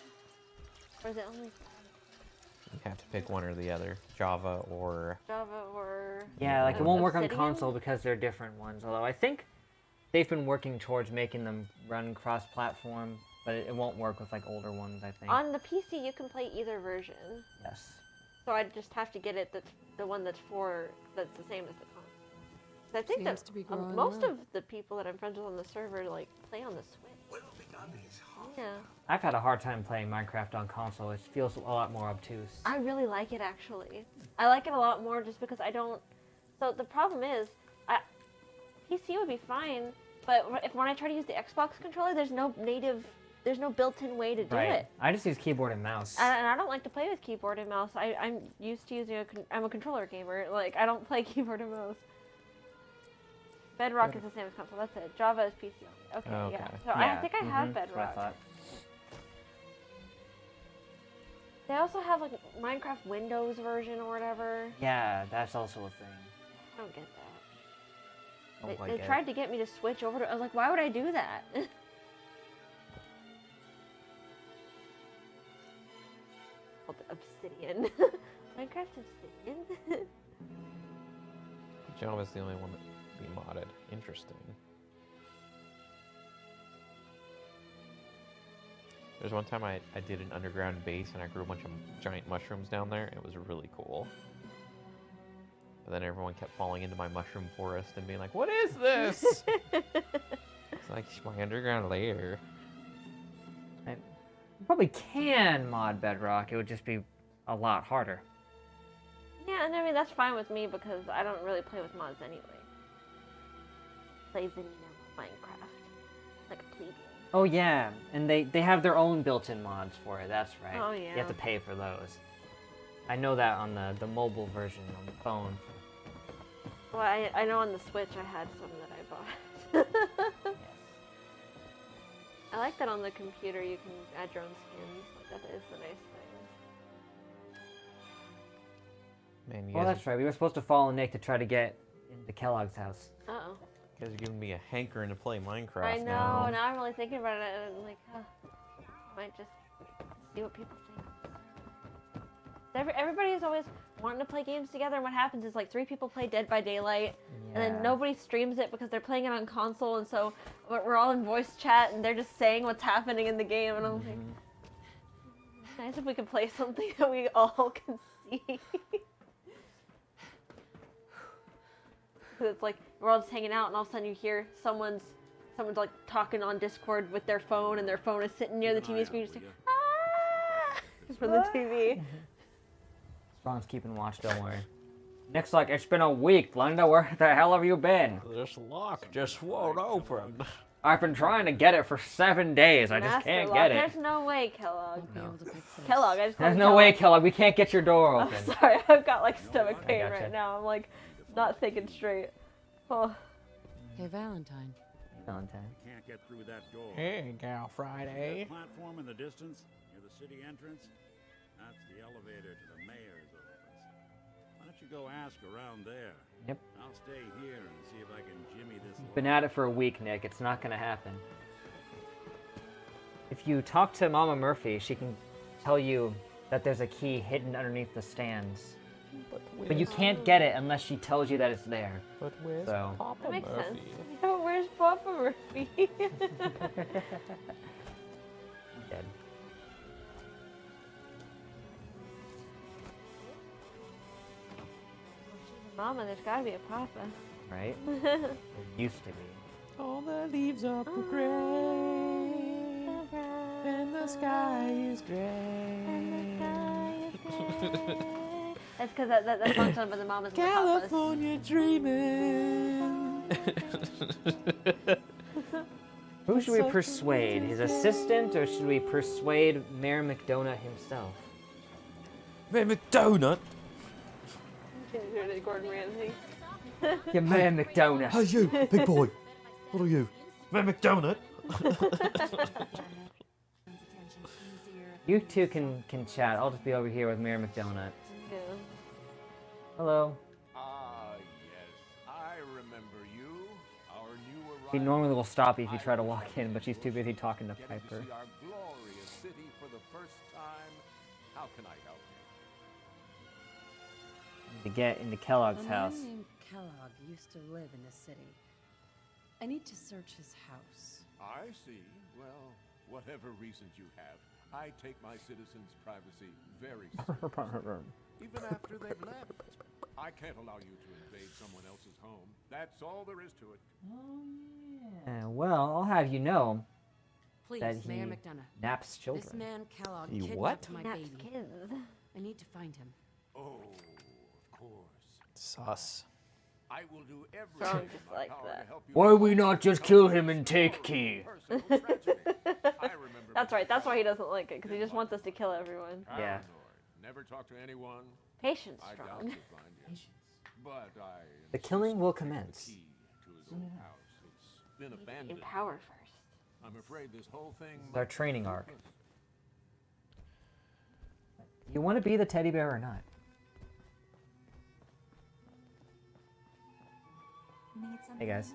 or is it only You have to pick one or the other, Java or. Java or? Yeah, like it won't work on Obsidian? console because they're different ones. Although I think they've been working towards making them run cross-platform, but it won't work with like older ones, I think. On the PC, you can play either version, Yes. so I just have to get it that's the one that's the same as the console. 'Cause I think Seems that to be growing most well. of the people that I'm friends with on the server like play on the Switch. Yeah, I've had a hard time playing Minecraft on console. It feels a lot more obtuse. I really like it actually. I like it a lot more just because I don't. So the problem is, PC would be fine, but when I try to use the Xbox controller, there's no built-in way to do it. I just use keyboard and mouse. And I don't like to play with keyboard and mouse. I'm used to using I'm a controller gamer. Like, I don't play keyboard and mouse. Bedrock is the same as console. That's it. Java is PC only. Okay, Oh, yeah. okay. So I think I have That's what I Bedrock. thought. They also have like Minecraft Windows version or whatever. Yeah, that's also a thing. I don't get that. Don't like They it. tried to get me to switch over to. I was like, why would I do that? Called Obsidian. Minecraft Obsidian. Java's the only one that can be modded. Interesting. There's one time I did an underground base and I grew a bunch of giant mushrooms down there. It was really cool. But then everyone kept falling into my mushroom forest and being like, "What is this?" It's like my underground lair. You probably can mod Bedrock. It would just be a lot harder. Yeah, and I mean that's fine with me because I don't really play with mods anyway. Play vanilla Minecraft, like a plebeian. Oh yeah, and they have their own built-in mods for it. That's right. Oh, You yeah. have to pay for those. I know that on the mobile version on the phone. Well, I know on the Switch I had some that I bought. Yes. I like that on the computer you can add your own skins. Like, that is the nice thing. Man, you Well, guys, that's right. We were supposed to follow Nick to try to get into Kellogg's house. Uh-oh. you guys are giving me a hankering to play Minecraft I know, now. now I'm really thinking about it and I'm like, might just see what people think. Everybody is always wanting to play games together, and what happens is like 3 people play Dead by Daylight, and then nobody streams it because they're playing it on console, and so we're all in voice chat, and they're just saying what's happening in the game, and I'm like, it's nice if we could play something that we all can see. Because it's like we're all just hanging out, and all of a sudden you hear someone's like talking on Discord with their phone, and their phone is sitting near the TV screen, just like, ah, from the TV. Spawn's keeping watch, don't worry. Nick's like, it's been a week, Blenda, where the hell have you been? This lock just won't open. I've been trying to get it for 7 days, I just Master can't Lock. get it. There's no way, Kellogg. Be able to fix this. Kellogg, I just called There's him no way, Kellogg. Kellogg, we can't get your door I'm open. sorry, I've got like stomach pain gotcha. right now. I'm like not thinking straight. Oh. Hey, Valentine. Valentine. Can't get through that door. Hey, Gal Friday. That platform in the distance, near the city entrance, that's the elevator to the mayor's office. Why don't you go ask around there? Yep. I'll stay here and see if I can jimmy this Been lock. at it for a week, Nick. It's not gonna happen. If you talk to Mama Murphy, she can tell you that there's a key hidden underneath the stands. But you can't get it unless she tells you that it's there. But where's So- Papa That makes Murphy? sense. Yeah, where's Papa Murphy? Dead. mama, there's gotta be a papa. right? There used to be. All the leaves are gray, and the sky is gray. That's because that song's done by the mamas and the papas. California dreaming. Who should we persuade? His assistant, or should we persuade Mayor McDonagh himself? Mayor McDonagh. Gordon Ramsay. Yeah, Mayor McDonagh. Hey you, big boy. What are you? Mayor McDonagh. You two can chat. I'll just be over here with Mayor McDonagh. Yeah. Hello. Ah, yes, I remember you. Our new arrival. He normally will stop you if you try to walk in, but she's too busy talking to Getting Piper. to see our glorious city for the first time. How can I help you? To get into Kellogg's A house. man named Kellogg used to live in this city. I need to search his house. I see. Well, whatever reasons you have, I take my citizens' privacy very seriously. Even after they've left. I can't allow you to invade someone else's home. That's all there is to it. Well, I'll have you know Please, that Mayor he McDonagh. naps This children. man Kellogg He kidnapped what? my Naps baby. kids. I need to find him. Oh, of course. Sus. I will do everything Strong in just my like power that. to help you. Why we not just kill him and take key? Personal tragedy. I remember That's right. That's why he doesn't like it, because he Didn't just wants us to kill everyone. Yeah. Paranoid. Never talk to anyone. Patience, I doubt strong. you'll find him. But I The killing will insist on the commence. key to his old house. It's been abandoned. Empower first. I'm afraid this whole thing. Our might training be arc. hopeless. You want to be the teddy bear or not? Hey guys.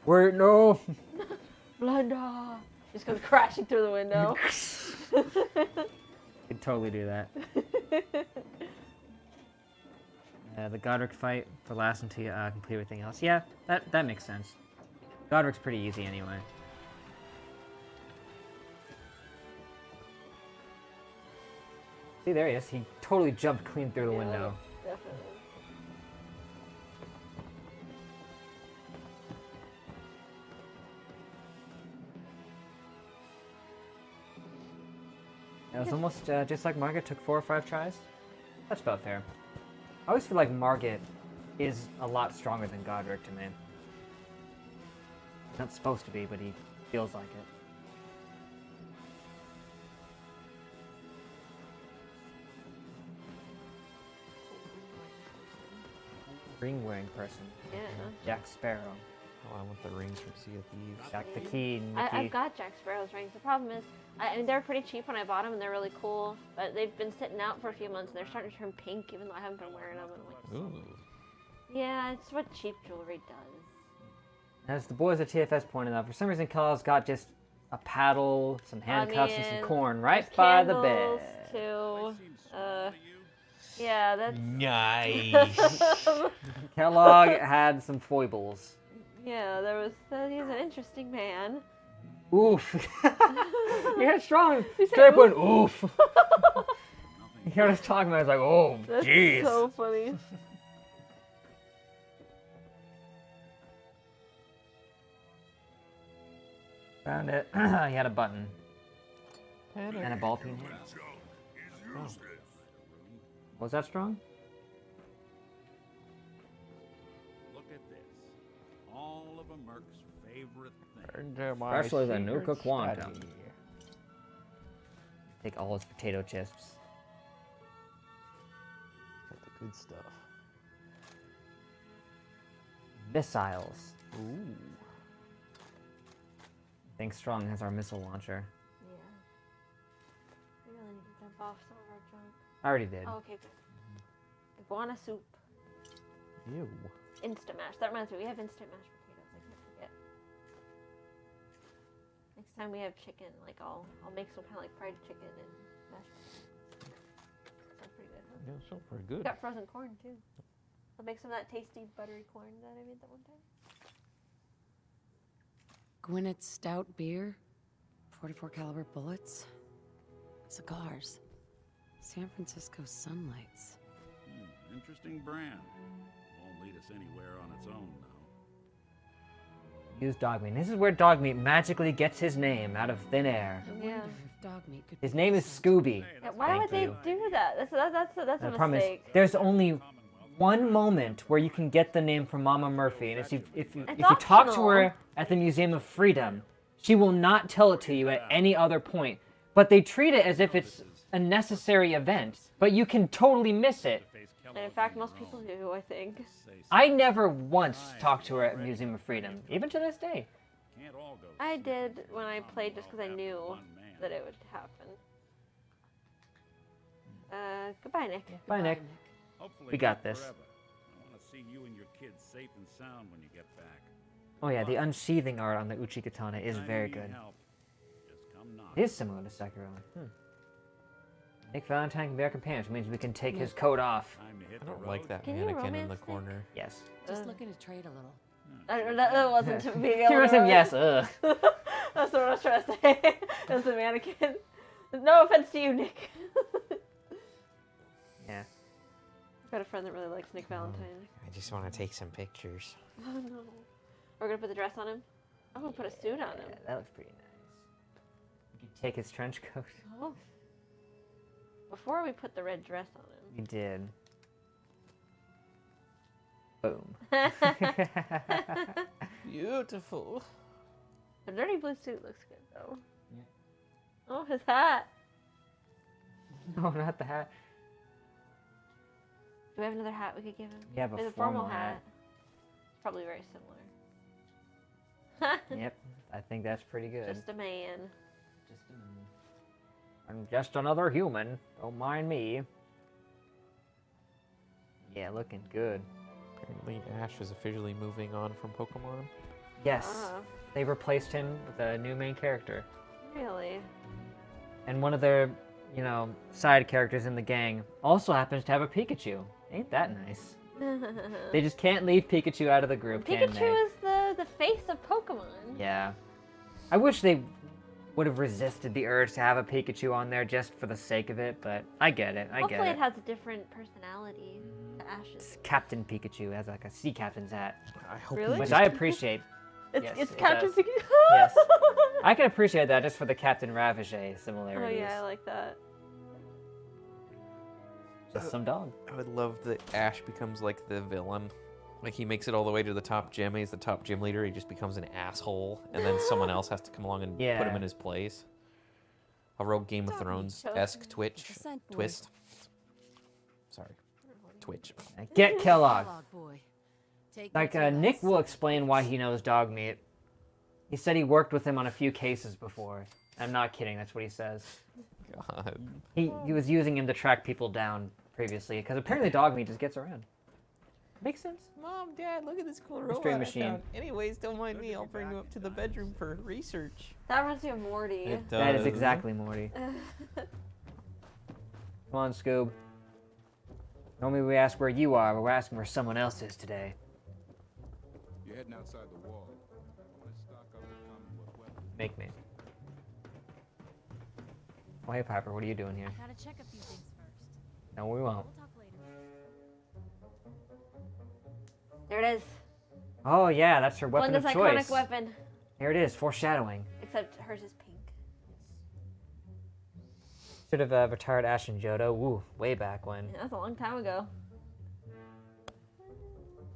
Wait, no. Blenda! Just goes crashing through the window. Could totally do that. The Godric fight for last until you complete everything else. Yeah, that makes sense. Godric's pretty easy anyway. See, there he is. He totally jumped clean through the window. Definitely. It was almost just like Margit took 4 or 5 tries. That's about fair. I always feel like Margit is a lot stronger than Godric to me. Not supposed to be, but he feels like it. Ring-wearing person. Yeah. Jack Sparrow. Oh, I want the rings from Sea of Thieves. Jack the Key, Nicky. I've got Jack Sparrow's rings. The problem is, I mean, they're pretty cheap when I bought them, and they're really cool. But they've been sitting out for a few months, and they're starting to turn pink, even though I haven't been wearing them. And I'm like, Ooh. yeah, it's what cheap jewelry does. As the boys at TFS pointed out, for some reason Kellogg's got just a paddle, some handcuffs, and some mean, corn right There's by the candles, bed. too. Seems small to you? Yeah, that's Nice. Kellogg had some foibles. yeah. There was. He's an interesting man. Oof. He had strong. Straight went oof. You heard us talking about it, I was like, oh, That's jeez. so funny. Found it. He had a button. And a ball peen. Oh. Was that strong? Look at this. All of a Merc's favorite thing. Especially the Nuka Quantum. Take all his potato chips. Got the good stuff. Missiles. Ooh. I think Strong has our missile launcher. Yeah. We really need to dump off some of our junk. I already did. Oh, okay, good. Iguana soup. Ew. Instant mash. That reminds me, we have instant mashed potatoes. I can't forget. Next time we have chicken, like I'll make some kind of like fried chicken and mashed potatoes. Sounds pretty good, huh? Yeah, so pretty We good. got frozen corn too. I'll make some of that tasty buttery corn that I made that one time. Gwyneth's stout beer? .44 caliber bullets, cigars, San Francisco sunlights. Interesting brand. Won't lead us anywhere on its own, though. Use dog meat. This is where dog meat magically gets his name out of thin air. I wonder if dog meat could His be name is sent. Scooby. Yeah, why Thank would they you. do that? That's The a problem is, mistake. there's only one moment where you can get the name from Mama Murphy, and it's if you It's talk to optional. her at the Museum of Freedom, she will not tell it to you at any other point. But they treat it as if it's a necessary event, but you can totally miss it. And in fact, most people do, I think. I never once talked to her at Museum of Freedom, even to this day. Can't all go I did when I played just because I knew that it would happen. Goodbye, Nick. Bye, Nick. Hopefully We got not this. forever. I want to see you and your kids safe and sound when you get back. Oh yeah, the unsheathing art on the Uchi Katana is Anytime very you need good. help, just come knock. It is similar to Sekiro. Nick Valentine can be our companion, which means we can take his coat off. Time to hit I the don't like road. that Can you mannequin in romance the Nick? corner. Yes. Just looking to trade a little. That wasn't to be able She wrote to him write. yes. Ugh. That's what I was trying to say. It was a mannequin. No offense to you, Nick. Yeah. I've got a friend that really likes Nick Valentine. I just want to take some pictures. Oh no. We're gonna put the dress on him? I'm gonna put a suit on him. Yeah, that looks pretty nice. You can take his trench coat. Oh. Before we put the red dress on him. You did. Boom. Beautiful. The dirty blue suit looks good though. Yeah. Oh, his hat. No, not the hat. Do we have another hat we could give him? You have a There's formal hat. It's probably very similar. Yep, I think that's pretty good. Just a man. I'm just another human. Don't mind me. Yeah, looking good. Apparently, Ash is officially moving on from Pokemon. Yes, Ah, they replaced him with a new main character. really? And one of their, side characters in the gang also happens to have a Pikachu. Ain't that nice? They just can't leave Pikachu out of the group, can they? Pikachu is the face of Pokemon. Yeah. I wish they would have resisted the urge to have a Pikachu on there just for the sake of it, but I get it. Hopefully it has a different personality to Ash's. It's Captain Pikachu has like a sea captain's hat, I hope Really? which I appreciate. It's, Yes, it's it Captain does. Pikachu. Yes. I can appreciate that just for the Captain Ravage Oh similarities. yeah, I like that. Just some dog. I would love that Ash becomes like the villain. Like he makes it all the way to the top gym. He's the top gym leader. He just becomes an asshole, and then someone else has to come along and put him Yeah. in his place. A real Game of Thrones-esque twist. Sorry, Twitch. Get Kellogg. Kellogg boy. Take Like, me to Nick the will explain why he knows dog meat. He said he worked with him on a few cases before. I'm not kidding, that's what he says. God. He was using him to track people down previously, because apparently dog meat just gets around. Makes sense. Mom, Dad, look at this cool Mystery robot I machine. found. Anyways, don't mind me. I'll bring you up to the bedroom for research. That reminds me of Morty. It That is does. exactly Morty. Come on, Scoob. Normally we ask where you are, but we're asking where someone else is today. You're heading outside the wall. Let's stock up the Commonwealth weapons. Make me. Oh, hey, Piper, what are you doing here? Gotta check a few things first. No, we won't. We'll talk later. There it is. Oh, yeah, that's her weapon Blenda's of iconic choice. weapon. Here it is, foreshadowing. Except hers is pink. Should have retired Ash and Johto. Woo, way back when. Yeah, that's a long time ago.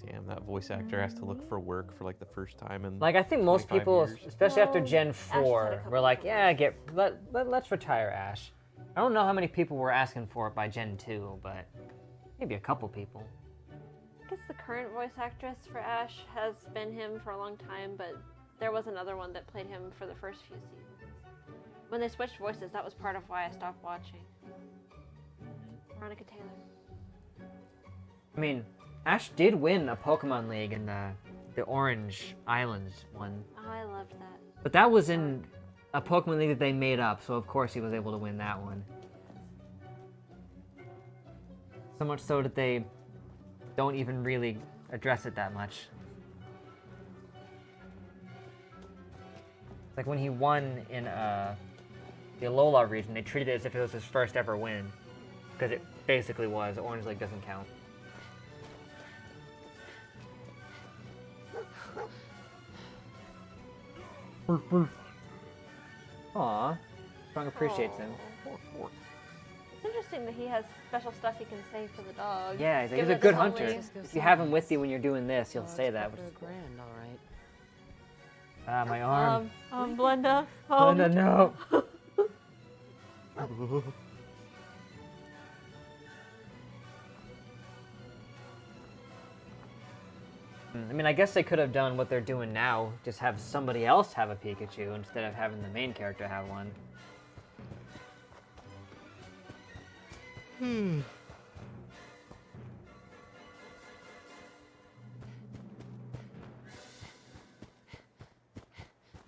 Damn, that voice actor has to look for work for like the first time in Like, I think most 25 people, years. especially after Well, Gen Ash has had a 4, couple were like, different yeah, let's retire Ash. I don't know how many people were asking for it by Gen 2, but maybe a couple people. I guess the current voice actress for Ash has been him for a long time, but there was another one that played him for the first few seasons. When they switched voices, that was part of why I stopped watching. Veronica Taylor. I mean, Ash did win a Pokemon League in the Orange Islands one. Oh, I loved that. But that was in a Pokemon League that they made up, so of course he was able to win that one. So much so that they don't even really address it that much. Like when he won in the Alola region, they treated it as if it was his first ever win. Because it basically was. Orange Lake doesn't count. Aww. Strong appreciates him. It's interesting that he has special stuff he can say for the dog. Yeah, he's Given a that good it's hunter. only- If you have him with you when you're doing this, he'll say that. For Which a is cool. grand, all right. Ah, my arm. Blenda. Blenda, no. I mean, I guess they could have done what they're doing now, just have somebody else have a Pikachu instead of having the main character have one.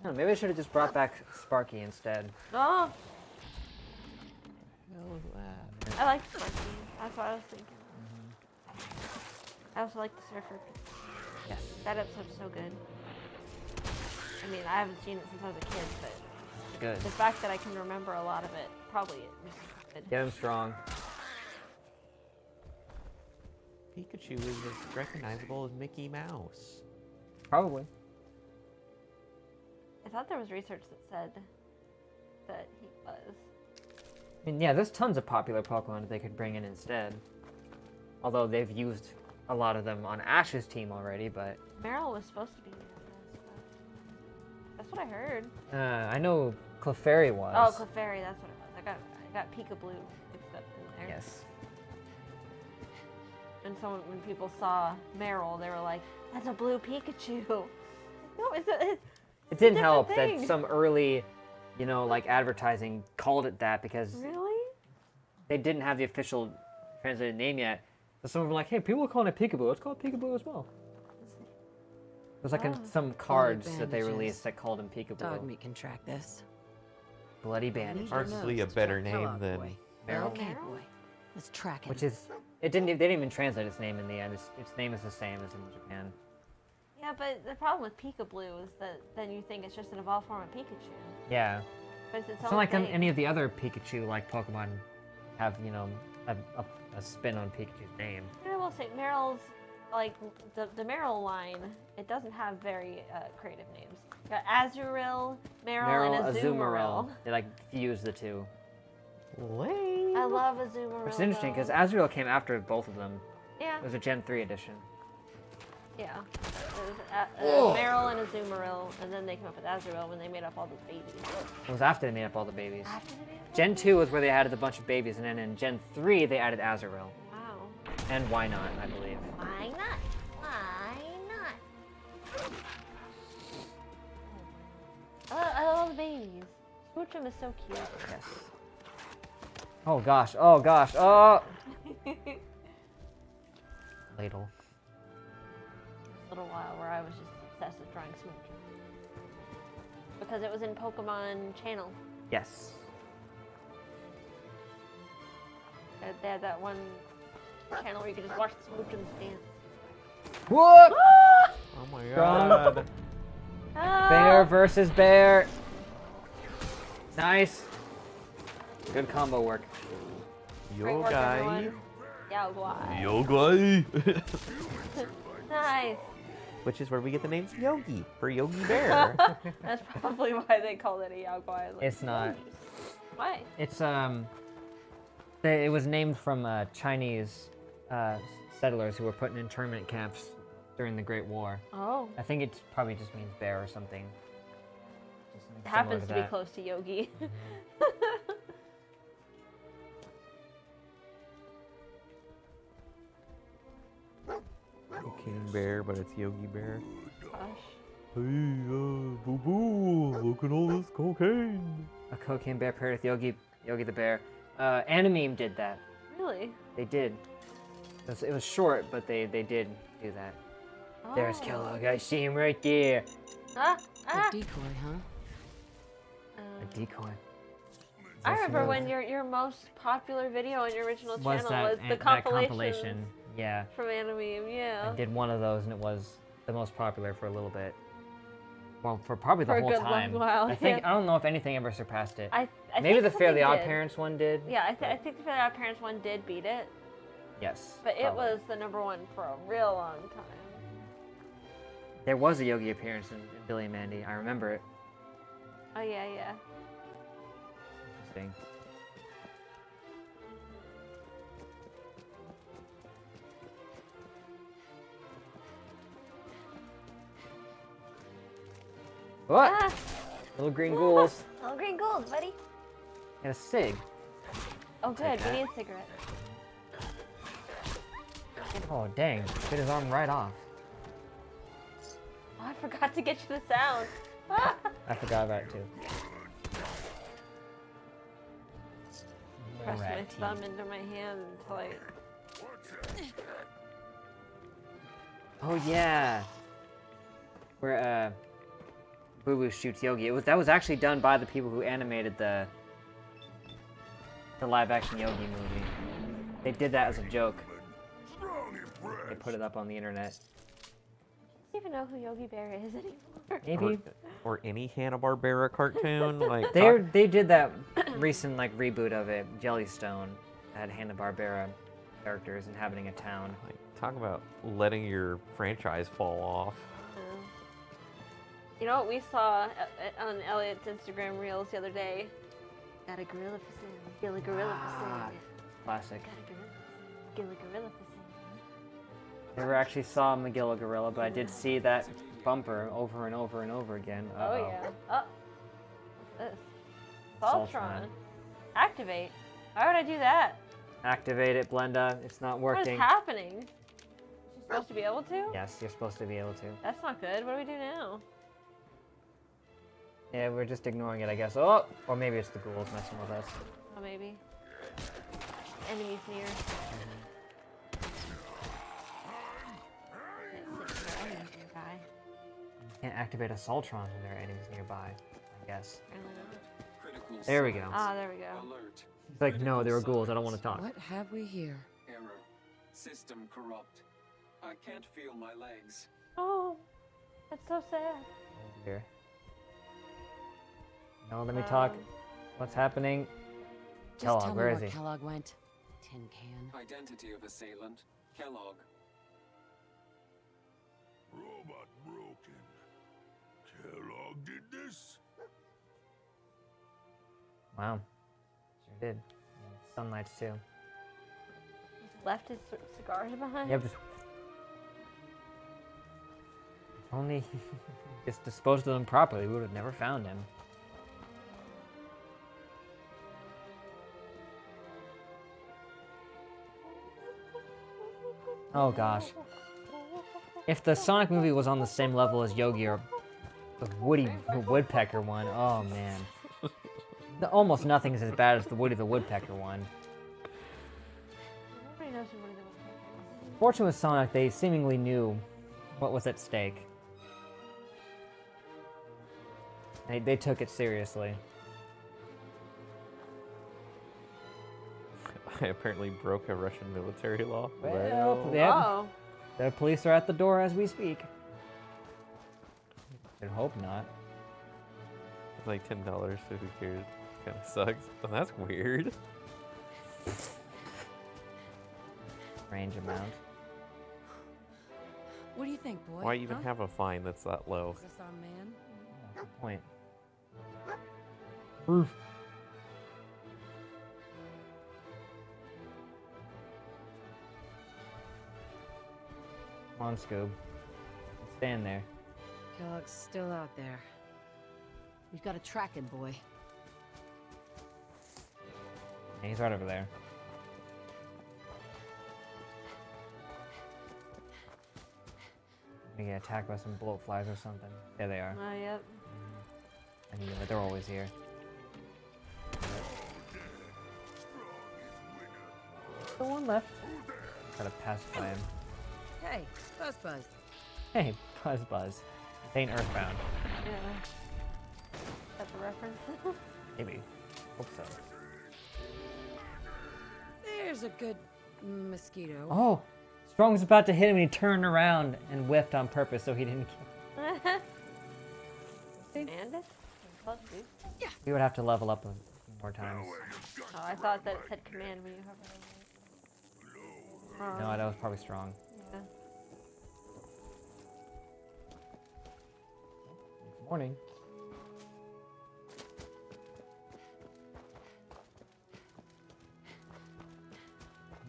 Oh, maybe I should have just brought back Sparky instead. Oh, Hell is that? I like Sparky. That's what I was thinking. I also like the Surfer. Yes. That episode's so good. I mean, I haven't seen it since I was a kid, but Good. the fact that I can remember a lot of it probably is good. Get him strong. Pikachu is as recognizable as Mickey Mouse. Probably. I thought there was research that said that he was. I mean, yeah, there's tons of popular Pokemon that they could bring in instead. Although they've used a lot of them on Ash's team already, but... Meryl was supposed to be in this, but that's what I heard. I know Clefairy was. Oh, Clefairy, that's what it was. I got Peekaboo mixed up in there. Yes. And when people saw Meryl, they were like, "That's a blue Pikachu." No, it's It didn't different help thing. that some early, you know, like advertising called it that because really. they didn't have the official translated name yet. So some of them were like, hey, people are calling it Peekaboo. Let's call it Peekaboo as well. It was like in some cards that they bandages. released that called him Peekaboo. Dog meat can track this. Bloody bandage. Our- Arguably a nose, better Jack name Kellogg than boy. Meryl. Okay, Meryl? boy. Let's track him. Which is, they didn't even translate its name in the end. Its name is the same as in Japan. Yeah, but the problem with Peekaboo is that then you think it's just an evolved form of Pikachu. Yeah. But it's its It's own not like thing. any of the other Pikachu-like Pokemon have, you know, a spin on Pikachu's name. I will say Meryl's, like, the Meryl line, it doesn't have very creative names. You got Azurill, Meryl, and Azumarill. They like fuse the two. Lame. I love Azumarill. Which is interesting because though. Azurill came after both of them. Yeah, It was a Gen 3 edition. yeah. It was Meryl and Azumarill, and then they came up with Azurill when they made up all those babies. It was after they made up all the babies. After they made up all Gen the 2 was where they added a bunch of babies, and then in Gen 3 they added Azurill. babies? Wow. And why not, I believe. Why not? Why not? I love the babies. Smoochum is so cute. Yes. Oh gosh, oh gosh, oh! Ladle. A little while where I was just obsessed with drawing Smoochum. Because it was in Pokemon Channel. Yes. They had that one channel where you could just watch the Smoochums dance. What? Oh my Strong. god. Bear versus bear. Nice. Good combo work. Great Yo work, guy. everyone. Yao Guai. Yo guy. Nice. Which is where we get the name Yogi for Yogi Bear. That's probably why they called it a Yao Guai. Like, It's not. Why? It's it was named from Chinese settlers who were put in internment camps during the Great War. Oh. I think it probably just means bear or something. Just It similar happens to be that. close to Yogi. King Bear, but it's Yogi Bear. Gosh. Hey, boo boo, look at all this cocaine. A cocaine bear paired with Yogi the bear. Animeme did that. Really? They did. It was short, but they did do that. There's Oh. Kellogg. I see him right there. Ah, A ah. decoy, huh? A decoy. I remember when your most popular video on your original channel was the that compilation. Yeah. from Animeme. Yeah. I did one of those, and it was the most popular for a little bit. Well, for probably the For a whole good long time. while, I think yeah. I don't know if anything ever surpassed it. I Maybe think the Fairly something Odd did. Parents one did. Yeah, I think the Fairly Odd Parents one did beat it, Yes. but it probably. was the #1 for a real long time. There was a Yogi appearance in Billy and Mandy. I remember it. Oh yeah, yeah. Interesting. What? Ah, Little green ghouls. little green gold, buddy. And a cig. Oh good, Take we that. need a cigarette. Oh dang! Bit his arm right off. Oh, I forgot to get you the sound. Ah. I forgot about it too. Press my Rat thumb into my hand until I. Oh yeah. Where Boo Boo shoots Yogi. That was actually done by the people who animated the live-action Yogi movie. They did that as a joke. They put it up on the internet. I don't even know who Yogi Bear is anymore. Maybe Or any Hanna-Barbera cartoon. Like they did that recent reboot of it, Jellystone, that had Hanna-Barbera characters inhabiting a town. like, talk about letting your franchise fall off. You know what we saw on Elliot's Instagram Reels the other day? Got a gorilla for sale. Get a gorilla for sale. Classic. Got a gorilla for sale. Get a gorilla for sale. Never actually saw Magilla Gorilla, but I did see that bumper over and over and over again. Oh yeah. Oh. What's this? Voltron. Voltron. Activate. Why would I do that? Activate it, Blenda. It's not What is working. happening? She's supposed to be able to? Yes, you're supposed to be able to. That's not good. What do we do now? Yeah, we're just ignoring it, I guess. Oh, or maybe it's the ghouls messing with us. Oh, maybe. Enemies near. Enemies nearby. Can't activate a Soltron when there are enemies nearby, I guess. Apparently not. There we go. Ah, there we go. Alert. It's like, no, there were ghouls. I don't want to talk. What have we here? Error. System corrupt. I can't feel my legs. Oh, that's so sad. Here. No, let me talk. Um, What's happening? Just tell Kellogg, me where is he? Kellogg went. Tin can. Identity of assailant. Kellogg. Robot broken. Kellogg did this? Wow. Sure did. Sunlights too. Left his cigars behind. Yep. Just... Only just disposed of them properly, we would have never found him. Oh gosh. If the Sonic movie was on the same level as Yogi or the Woody the Woodpecker one, oh man. Almost nothing is as bad as the Woody the Woodpecker one. Nobody knows who one of them was. Fortunately with Sonic, they seemingly knew what was at stake. They took it seriously. I apparently broke a Russian military law. Well, yep. Oh. The police are at the door as we speak. I hope not. It's like $10, so who cares? Kind of sucks. But that's weird. Range amount. What do you think, boy? Why even huh? have a fine that's that low? Is this our man? Good point. Roof. Come on, Scoob. Stand there. Kellogg's still out there. We've got to track him, boy. Yeah, he's right over there. Gonna get attacked by some bloat flies or something. There they are. Oh, yep. I knew it. They're always here. The one left. Try to pacify him. Hey, Buzz Buzz. Hey, Buzz Buzz. This ain't Earthbound. Yeah. That's a reference. Maybe. Hope so. There's a good mosquito. Oh! Strong was about to hit him and he turned around and whiffed on purpose so he didn't kill. Command it? Close, dude. We would have to level up a few more times. Oh, I thought that it said command when you hover over it. No, that was probably strong. Yeah. Morning.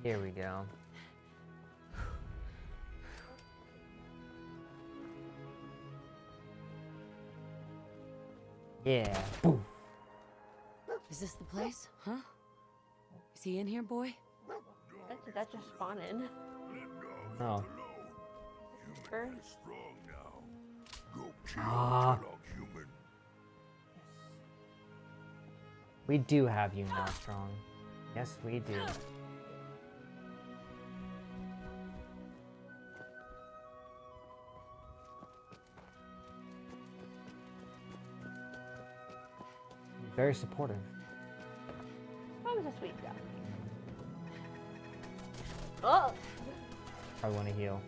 Here we go. Yeah. Boom. Is this the place? Huh? Is he in here, boy? Did that just spawn in? Oh. Or- Ah. We do have you now, Strong. Yes, we do. Very supportive. That was a sweet guy. Oh! I want to heal.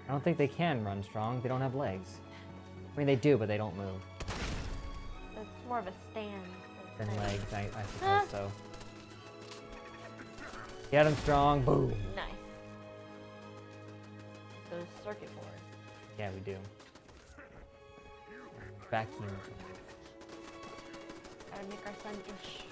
I don't think they can run strong. They don't have legs. I mean, they do, but they don't move. That's more of a stand. Than legs, I suppose so. Get him strong. Boom. Nice. Those circuit board. Yeah, we do. Vacuum. Gotta make our son ish.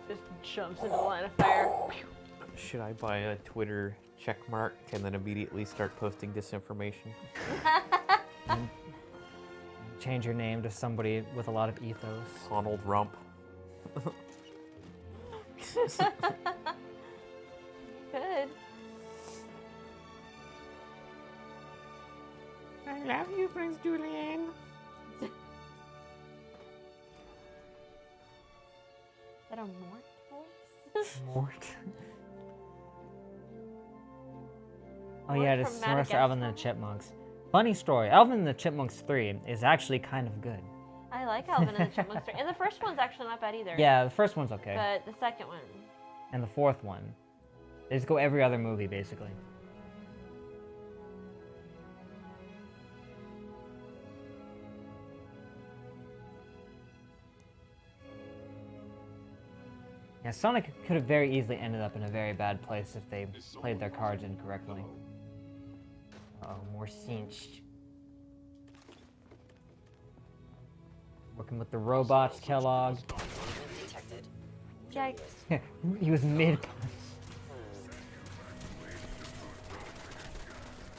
Just jumps into the line of fire. Should I buy a Twitter check mark and then immediately start posting disinformation? And change your name to somebody with a lot of ethos. Donald Rump. Good. I love you, Prince Julian. Is that a Mort voice? Mort. Oh Mort yeah, from this is Madagascar. Alvin and the Chipmunks. Funny story, Alvin and the Chipmunks 3 is actually kind of good. I like Alvin and the Chipmunks 3. And the first one's actually not bad either. Yeah, the first one's okay. But the second one. And the fourth one. They just go every other movie, basically. Yeah, Sonic could have very easily ended up in a very bad place if they played their cards incorrectly. Oh, more cinched. Working with the robots, Kellogg. Yikes. He was mid-punch.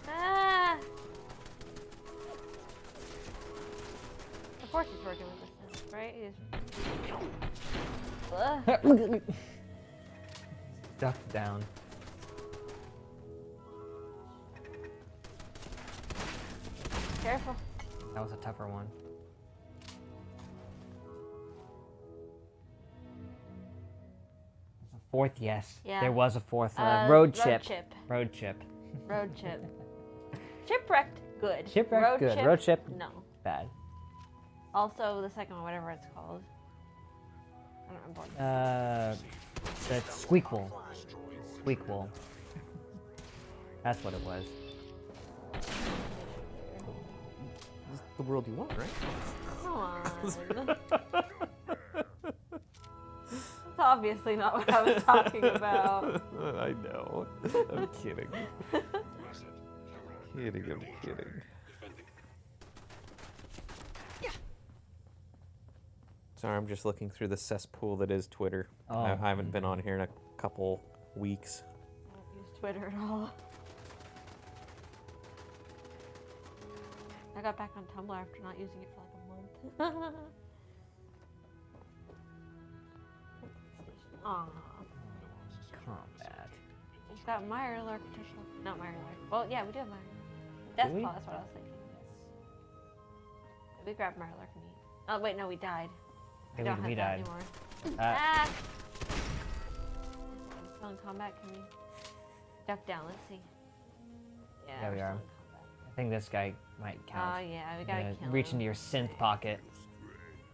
Ah! Of course he's working with this, right? Ugh. Ducked down. Careful. That was a tougher one. A fourth, yes. Yeah. There was a fourth. Road chip. chip. Road chip. Road chip. Shipwrecked, good. Shipwrecked, Road good. chip, Road chip, no. bad. Also, the second one, whatever it's called. I don't remember. The Squeakquel. Squeakquel. That's what it was. This is the world you want, right? Come on. That's obviously not what I was talking about. I know. I'm kidding. I'm kidding. Sorry, I'm just looking through the cesspool that is Twitter. Oh. I haven't been on here in a couple weeks. I don't use Twitter at all. I got back on Tumblr after not using it for like a month. Aww. Combat. We've got Mirelurk potential. Not Mirelurk. Well, yeah, we do have Mirelurk. Deathclaw, we? that's what I was thinking. We grabbed Mirelurk and eat. Oh, wait, no, we died. We don't have we that died. anymore. Ah. Still in combat, can we duck down? Let's see. Yeah, There we we're are. still in combat. I think this guy might Oh count. yeah, we gotta kill Reach him. into your synth pocket.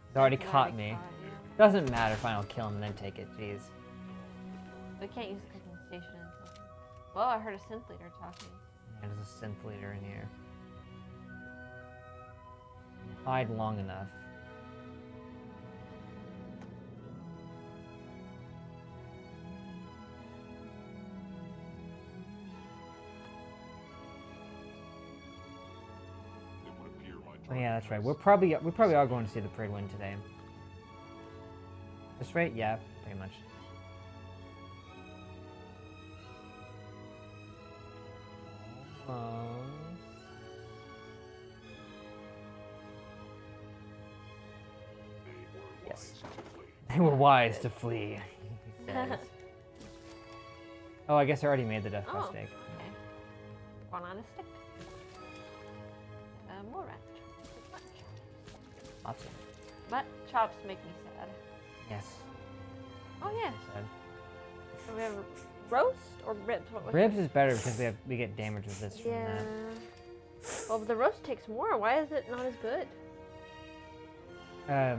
He's already He's caught already me. caught you. Doesn't matter if I don't kill him and then take it. Jeez. We can't use the cooking station until. Whoa, I heard a synth leader talking. Yeah, there's a synth leader in here. Hide long enough. Oh yeah, that's right. We probably are going to see the parade win today. This rate, yeah, pretty much. Yes. They were wise to flee, he says. Oh, I guess I already made the death by steak. Okay. One on a stick. More rat. Lots of it. But chops make me sad. Yes. Oh yeah. Sad. So we have roast or ribs? What was Ribs is better because we get damage resist from Yeah. that. Well, but the roast takes more. Why is it not as good? I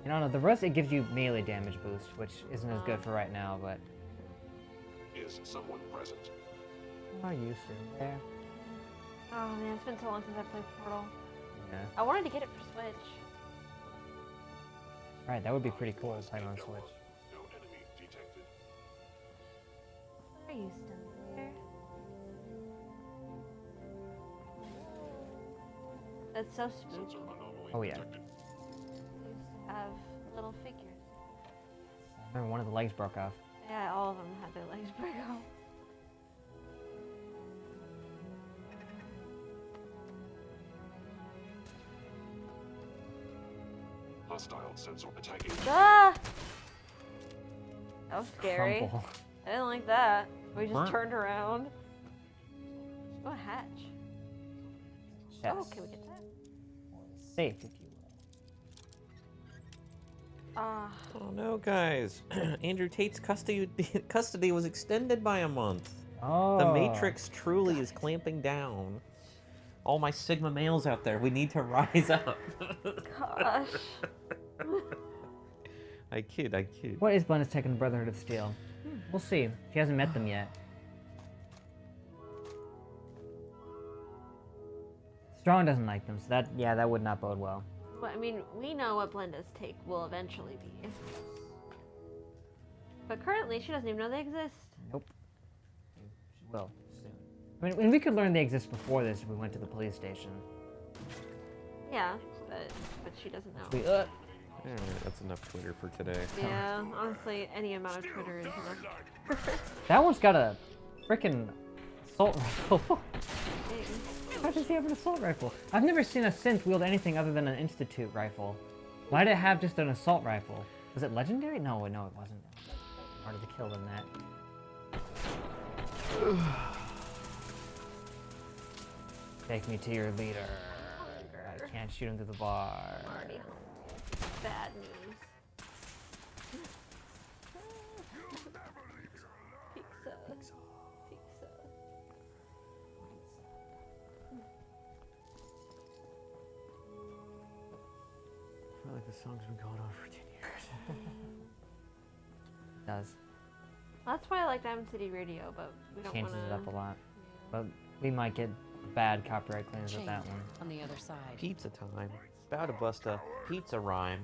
don't know. The roast, it gives you melee damage boost, which isn't as good for right now, but... Is someone present? How are you sitting there? Oh man, it's been so long since I played Portal. Yeah. I wanted to get it for Switch. Right, that would be pretty cool to play on Switch. No enemies detected. Are you still there? That's so spooky. Oh yeah. They used to have little figures. I remember one of the legs broke off. Yeah, all of them had their legs break off. Hostile sensor attacking. Ah! That was scary. Crumple. I didn't like that. We just Burnt. turned around. Oh, a hatch. Yes. Oh, can we get that? Safe, if you will. Ah. Oh no, guys! Andrew Tate's custody was extended by a month. Oh. The Matrix truly is clamping down. All my Sigma males out there, we need to rise up. Gosh. I kid. What is Blenda's take on the Brotherhood of Steel? We'll see. She hasn't met them yet. Strong doesn't like them, so that would not bode well. Well, I mean, we know what Blenda's take will eventually be. But currently, she doesn't even know they exist. Nope. She will soon. I mean, we could learn they exist before this if we went to the police station. Yeah, but she doesn't know. We, That's enough Twitter for today. Yeah, honestly, any amount of Twitter is enough. that one's got a frickin' assault rifle. Dang. How does he have an assault rifle? I've never seen a synth wield anything other than an Institute rifle. Why did it have just an assault rifle? Was it legendary? No, it wasn't. Harder to kill than that. Take me to your leader. I can't shoot him through the bar. I'm already hungry. Bad news. Pizza. Pizza. I feel like the song's been going on for 10 years. It does. That's why I like Diamond City Radio, but we don't Changes want it up a lot. But we might get bad copyright claims with Chain that one. on the other side. Pizza time. About to bust a pizza rhyme.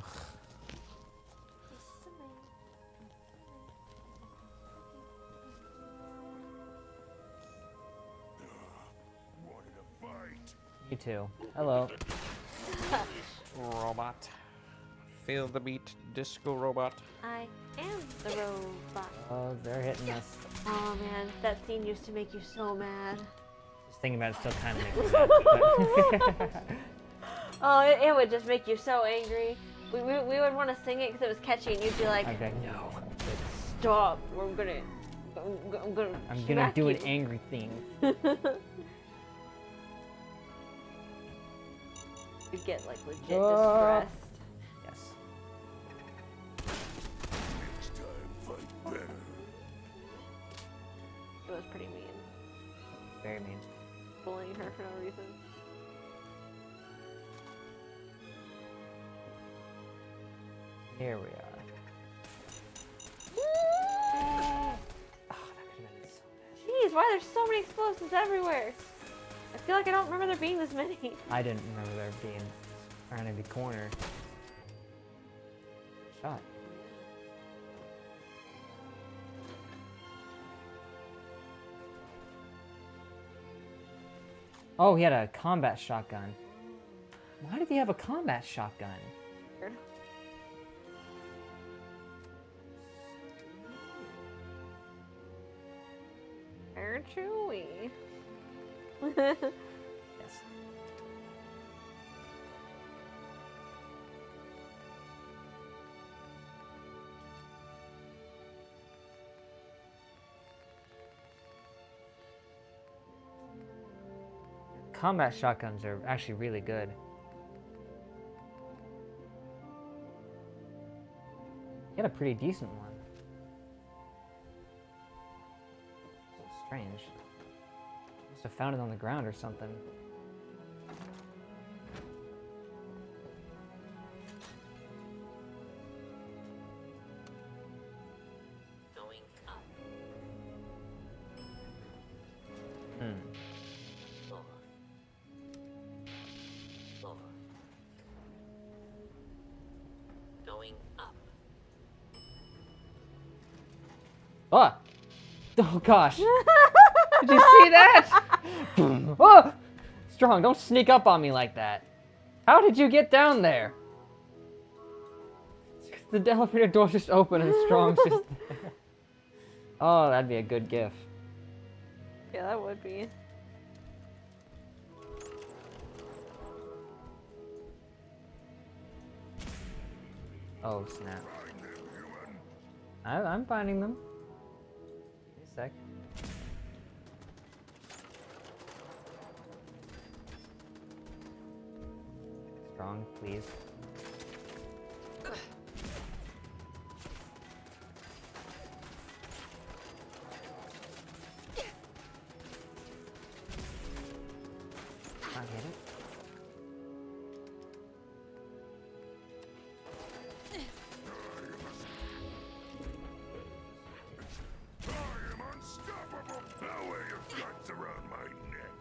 You too. Hello. Robot. Feel the beat, disco robot. I am the robot. Oh, they're hitting us. Oh man, that scene used to make you so mad. Just thinking about it still kind of makes me mad. Oh, it would just make you so angry. We would want to sing it because it was catchy, and you'd be like, Okay. "No, stop! Or I'm gonna I'm gonna smack do you." an angry thing. You'd get like legit Oh. distressed. Yes. Next time, fight better. It was pretty mean. Very mean. Bullying her for no reason. Here we are. Jeez, why are there so many explosions everywhere? I feel like I don't remember there being this many. I didn't remember there being around every corner. Shot. Oh, he had a combat shotgun. Why did he have a combat shotgun? Weird. Very chewy. Yes. Combat shotguns are actually really good. He had a pretty decent one. So strange. Must have found it on the ground or something. Going up. Lower. Lower. Going up. Oh! Oh gosh! Did you see that? Oh! Strong, don't sneak up on me like that. How did you get down there? The elevator door just opened and Strong's just there. Oh, that'd be a good gif. Yeah, that would be. Oh, snap. I'm finding them. Wait a sec. Strong, please. Not hit it. I am unstoppable. Now wear your guts around my neck.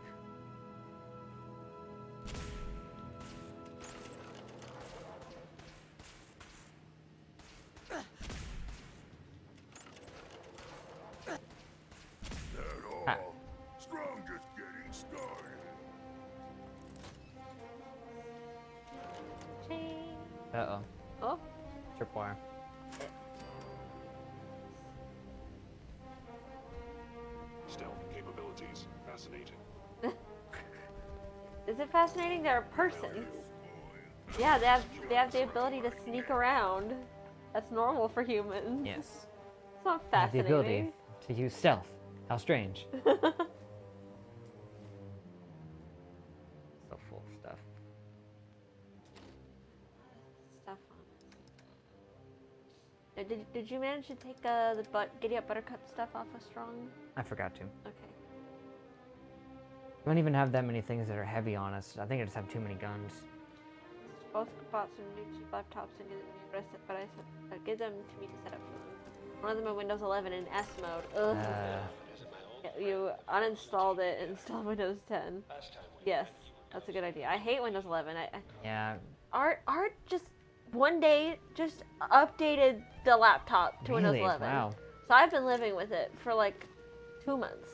That all? Ah. Strong just getting started. Ching. Uh-oh. Oh, Tripwire. Stealth capabilities. Fascinating. is it fascinating? They're a person. Yeah, they have the ability to sneak around. That's normal for humans. Yes. It's not I have the fascinating. ability to use stealth. How strange. So full of stuff. Stuff on it. Did you manage to take the Giddy Up Buttercup stuff off of Strong? I forgot to. Okay. I don't even have that many things that are heavy on us. I think I just have too many guns. Both bought some new laptops and but I said give them to me to set up for them. One of them in Windows 11 in S mode. Ugh. You uninstalled it and installed Windows 10. Yes, that's a good idea. I hate Windows 11. Yeah. Art just one day just updated the laptop to Windows Really? 11. Wow. So I've been living with it for like 2 months.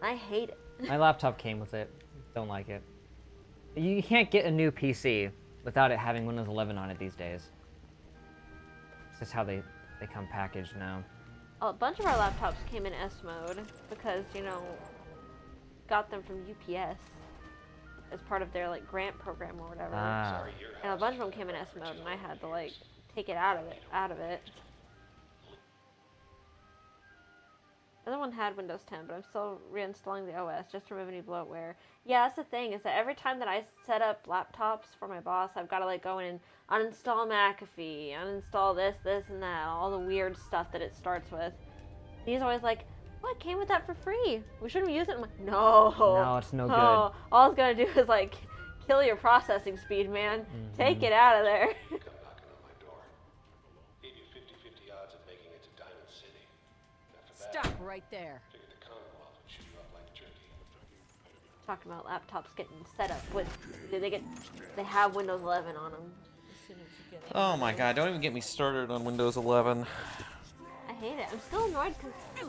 I hate it. My laptop came with it. Don't like it. You can't get a new PC without it having Windows 11 on it these days. It's just how they come packaged now. A bunch of our laptops came in S mode because, you know, got them from UPS as part of their like grant program or whatever. Ah. And a bunch of them came in S mode, and I had to like take it out of it. The other one had Windows 10, but I'm still reinstalling the OS just to remove any bloatware. Yeah, that's the thing, is that every time that I set up laptops for my boss, I've got to like go in and uninstall McAfee, uninstall this, and that, all the weird stuff that it starts with. He's always like, What came with that for free? We shouldn't use it. I'm like, no. No, it's no good. Oh, all it's gonna do is like kill your processing speed, man. Take it out of there. Come knocking on my door. Gave you 50-50 odds of making it to Diamond City. After that, Stop right there. figured the Commonwealth would shoot you up like jerky. Talking about laptops getting set up with, they have Windows 11 on them. As soon as you get it. Oh my god, don't even get me started on Windows 11. I hate it. I'm still annoyed because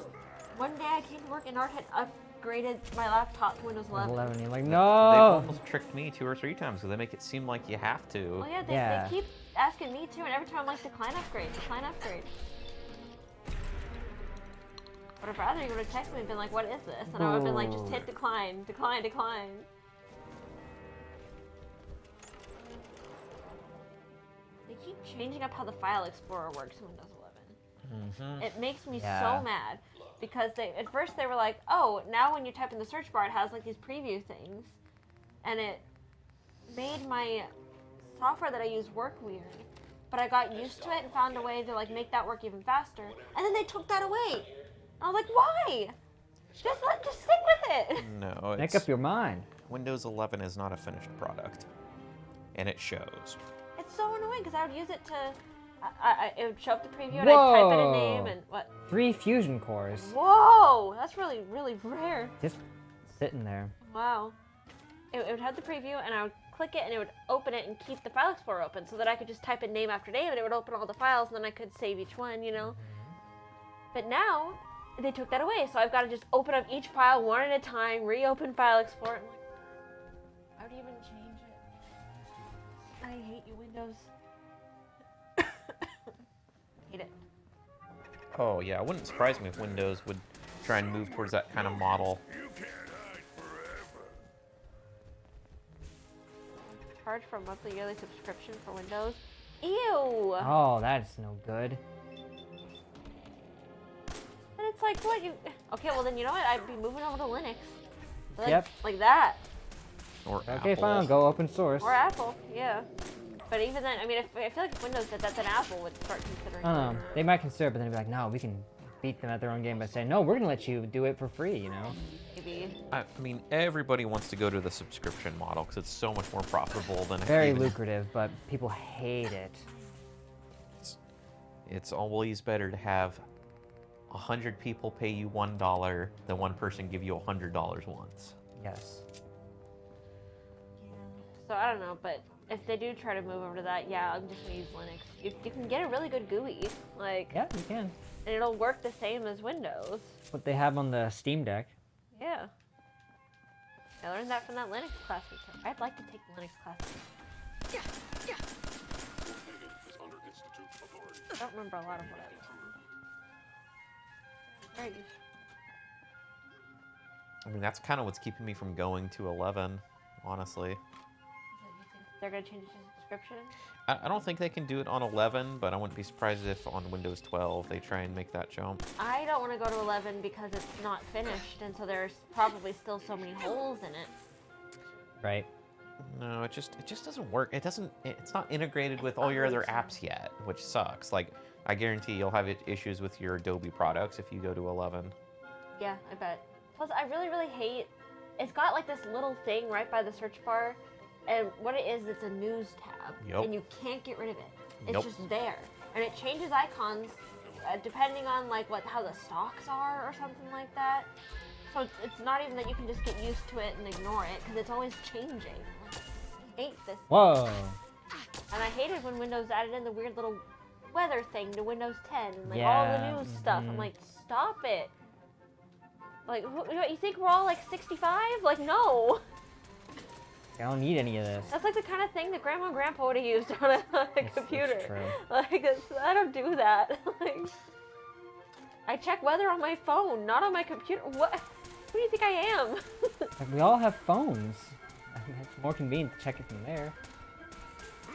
one day I came to work and Art had upgraded my laptop to Windows 11. 11. You're like, They've no. almost tricked me 2 or 3 times, so they make it seem like you have to. Well, yeah, Yeah. they keep asking me too, and every time I'm like, decline upgrade, decline upgrade. But if rather you would have texted me and been like, what is this? And I would have been like, just hit decline, decline, decline. They keep changing up how the file explorer works in Windows 11. It makes me so mad because at first they were like, oh, now when you type in the search bar, it has like these preview things, and it made my software that I use work weird. But I got used to it and found a way to like make that work even faster. And then they took that away. I was like, why? Just stick with it. No, Make up your mind. Windows 11 is not a finished product, and it shows. It's so annoying because I would use it to. It would show up the preview and I'd type in a name and what? 3 fusion cores. Whoa, that's really, really rare. Just sitting there. Wow. It would have the preview and I would click it and it would open it and keep the file explorer open so that I could just type in name after name and it would open all the files and then I could save each one, you know? But now, they took that away, so I've got to just open up each file one at a time, reopen File Explorer. I'm like, how do you even change it? I hate you, Windows. Hate it. Oh yeah, it wouldn't surprise me if Windows would try and move towards that kind of model. Charge for a monthly yearly subscription for Windows. Ew! Oh, that's no good. And it's like, what you... Okay, well then, you know what? I'd be moving over to Linux. Like, Yep. Like that. Or Okay, Apple. fine, go open source. Or Apple, yeah. But even then, I mean, I feel like if Windows did that, then Apple would start considering it. They might consider it, but then they'd be like, no, we can beat them at their own game by saying, no, we're going to let you do it for free, you know? Maybe. I mean, everybody wants to go to the subscription model because it's so much more profitable than Very even- lucrative, but people hate it. It's always better to have 100 people pay you $1 than one person give you $100 once. Yes. So I don't know, but if they do try to move over to that, yeah, I'm just gonna use Linux. You can get a really good GUI, like, Yeah, you can. and it'll work the same as Windows. What they have on the Steam Deck. Yeah. I learned that from that Linux class we took. I'd like to take the Linux class. I don't remember a lot of what I learned. Very useful. I mean, that's kind of what's keeping me from going to 11, honestly. They're gonna change the subscription? I don't think they can do it on 11, but I wouldn't be surprised if on Windows 12 they try and make that jump. I don't want to go to 11 because it's not finished, and so there's probably still so many holes in it. Right. No, it just doesn't work. It's not integrated with all your other apps yet, which sucks. Like, I guarantee you'll have issues with your Adobe products if you go to 11. Yeah, I bet. Plus, I really, really hate, it's got like this little thing right by the search bar, and what it is, it's a news tab, Yep. and you can't get rid of it. It's Nope. just there, and it changes icons depending on like how the stocks are or something like that. So it's not even that you can just get used to it and ignore it, because it's always changing. I hate this. Whoa. And I hated when Windows added in the weird little weather thing to Windows 10, and like Yeah, all the news stuff. I'm like, stop it. Like, you think we're all like 65? Like, no. I don't need any of this. That's like the kind of thing that Grandma and Grandpa would have used on a computer. It's true. Like, I don't do that. Like, I check weather on my phone, not on my computer. What? Who do you think I am? Like, we all have phones. I think it's more convenient to check it from there.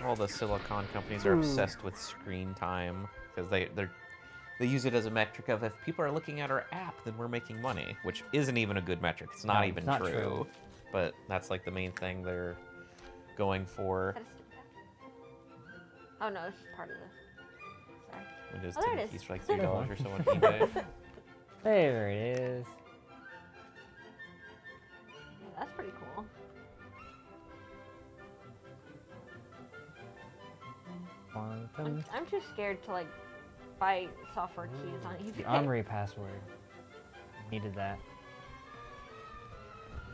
All the silicon companies are obsessed with screen time because they use it as a metric of if people are looking at our app, then we're making money, which isn't even a good metric. It's not No, even it's not true. true. But that's like the main thing they're going for. Oh no, it's just part of the. Sorry. Windows Oh, there 10 it is. keys for like $3 or so on eBay. There it is. Yeah, that's pretty cool. Quantum. I'm too scared to like buy software keys on eBay. The armory password. Needed that.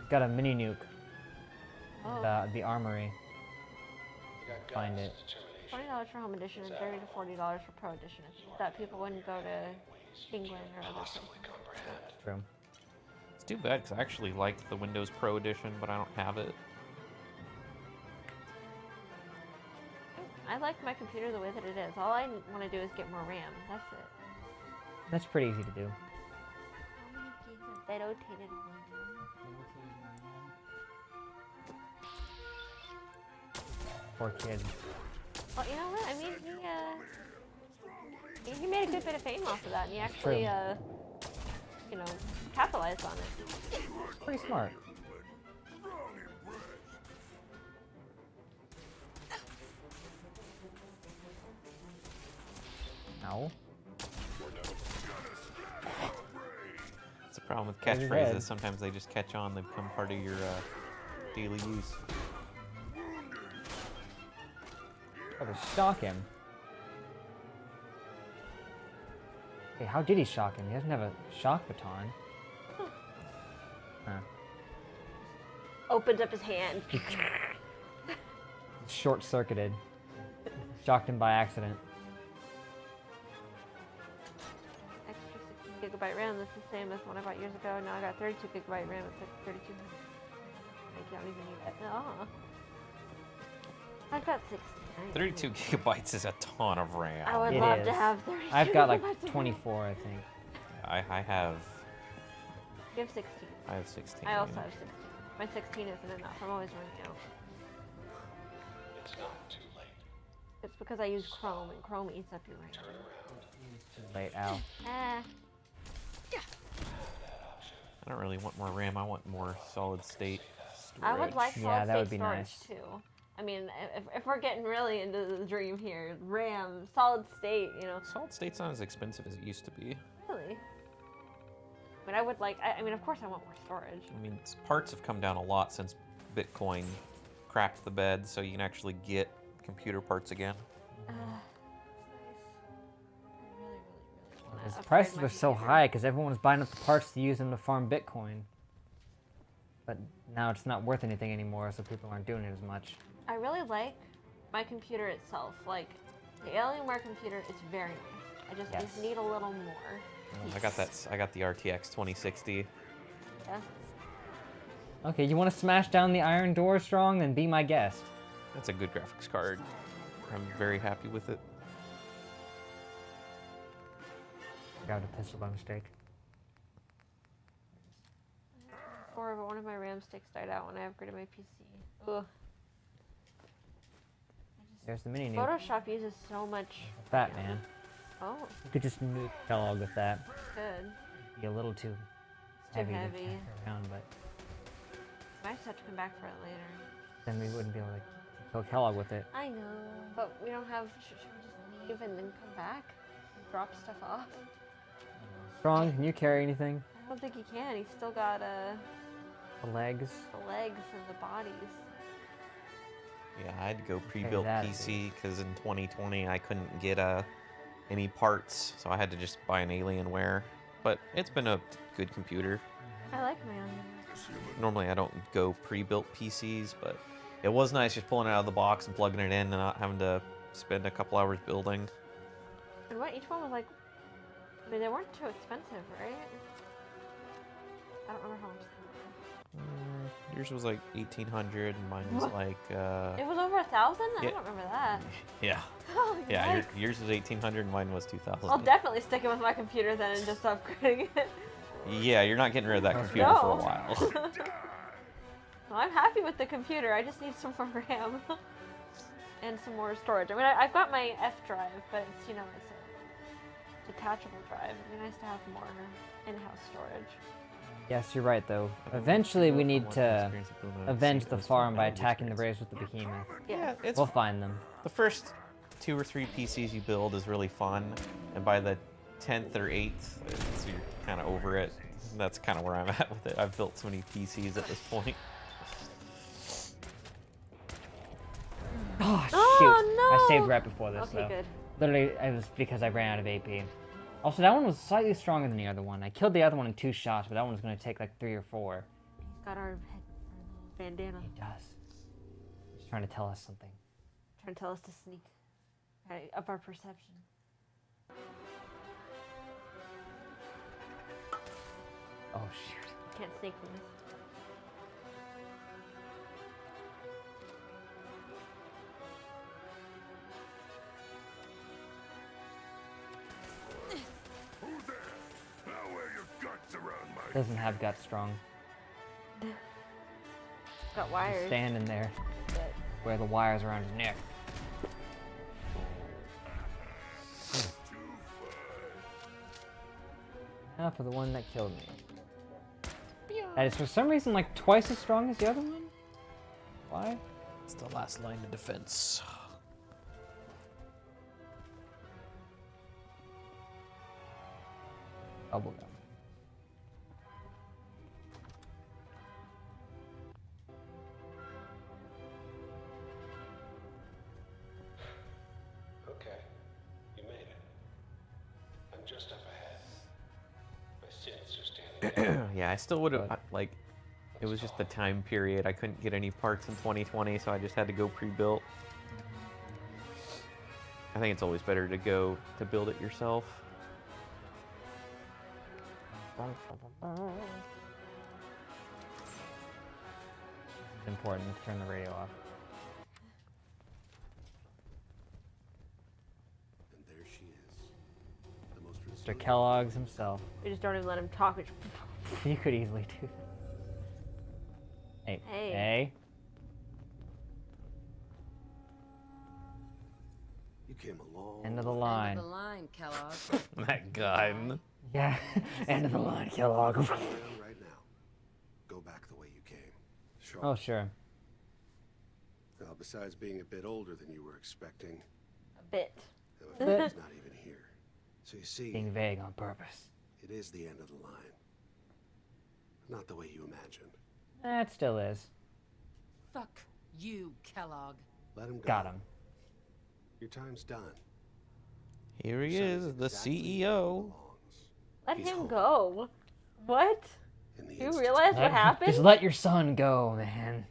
Got a mini nuke. Oh. The armory. Find it. $20 for home edition and $30 to $40 for pro edition. That people wouldn't go to England or other places. True. It's too bad because I actually like the Windows Pro edition, but I don't have it. I like my computer the way that it is. All I want to do is get more RAM. That's it. That's pretty easy to do. How many gigs of that rotated Poor kid. Well, you know what? I mean, he made a good bit of fame off of that, and he actually, you know, capitalized on it. Pretty smart. Ow. It's the problem with There's his catchphrases. head. Sometimes they just catch on. They become part of your daily use. Oh, to shock him. Hey, how did he shock him? He doesn't have a shock baton. Huh. Opens up his hand. Short-circuited. Shocked him by accident. Extra 16GB RAM. That's the same as one I bought years ago. Now I got 32GB RAM. It's like 3200. I don't even need that. Oh. I've got 16. 32 gigabytes is a ton of RAM. I would It love is. to have 32. I've got like gigabytes of RAM. 24, I think. I have You have 16. I have 16. I also yeah. have 16. My 16 isn't enough. I'm always running out. It's not too late. It's because I use Chrome, and Chrome eats up your RAM. Late, ow. Ah. I don't really want more RAM. I want more solid state storage. I would like Yeah, solid that state would be storage nice. too. I mean, if we're getting really into the dream here, RAM, solid state, you know. Solid state's not as expensive as it used to be. Really? But I would like, I mean, of course I want more storage. I mean, parts have come down a lot since Bitcoin crapped the bed, so you can actually get computer parts again. That's nice. I really want Because to prices are so high because everyone was buying up the parts to use them to farm Bitcoin. But now it's not worth anything anymore, so people aren't doing it as much. I really like my computer itself. Like, the Alienware computer is very nice. I just Yes. need a little more. I got that. I got the RTX 2060. Yeah. Okay, you want to smash down the iron door strong? Then be my guest. That's a good graphics card. I'm very happy with it. I grabbed a pistol by mistake. Or but one of my RAM sticks died out when I upgraded my PC. Ugh. There's the mini nuke. Photoshop uses so much. Fat man. Oh, You could just nuke Kellogg with that. good. Be a little too Too heavy, heavy. to carry around, but Might just have to come back for it later. then we wouldn't be able to kill Kellogg with it. I know, but we don't have. Should we just leave and then come back? Drop stuff off? Strong, can you carry anything? I don't think he can. He's still got The legs? the legs and the bodies. Yeah, I had to go pre-built that PC because in 2020 I couldn't get any parts, so I had to just buy an Alienware. But it's been a good computer. I like my own. Normally I don't go pre-built PCs, but it was nice just pulling it out of the box and plugging it in and not having to spend a couple hours building. And what each one was like. I mean, they weren't too expensive, right? I don't remember how much they Yours was like 1,800 and mine was What? like were. It was over 1,000? I Yeah. don't remember that. yeah. Oh, Yeah, yikes. yours was 1,800 and mine was 2,000. I'll definitely stick it with my computer then and just upgrading it. Yeah, you're not getting rid of that computer for a No. while. Well, I'm happy with the computer. I just need some more RAM and some more storage. I mean, I've got my F drive, but it's, you know, it's a detachable drive. It'd be nice to have more in-house storage. Yes, you're right, though. Eventually, we need to avenge the farm by attacking the Braves with the behemoth. Yeah, it's We'll find them. the first 2 or 3 PCs you build is really fun, and by the 10th or 8th, kind of over it. That's kind of where I'm at with it. I've built so many PCs at this point. Oh, shoot. Oh, no! I saved right before this, Okay, though. good. Literally, it was because I ran out of AP. Also, that one was slightly stronger than the other one. I killed the other one in 2 shots, but that one was going to take like 3 or 4. He's got our bandana. He does. He's trying to tell us something. Trying to tell us to sneak. Trying to up our perception. Oh, shoot. Can't sneak from this. Doesn't have guts strong. Got wires. Standing there, But where the wires around his neck. Now for the one that killed me. That is for some reason like twice as strong as the other one. Why? It's the last line of defense. Bubblegum. Okay, you made it. I'm just up ahead. My sins are standing there. Yeah, I still would have, like, it was just the time period. I couldn't get any parts in 2020, so I just had to go pre-built. I think it's always better to go to build it yourself. It's important to turn the radio off. And there she is. The most Mr. resilient. Kellogg's himself. we just don't even let him talk. We just... You could easily do that. Hey. Hey. Hey. You came along. End of the End line. of the line, Kellogg. That gun. Yeah. End of the line, Kellogg. Right now. Go back the way you came. Sure. Oh, sure. Well, besides being a bit older than you were expecting, A bit. the family's not even here. So you see, Being vague on purpose. it is the end of the line. Not the way you imagined. That still is. Fuck you, Kellogg. Let him go. Got him. Your time's done. Here he Son is, the exactly where he CEO. belongs. Let He's him home. go. What? In the You Institute. realize what happened? Just let your son go, man.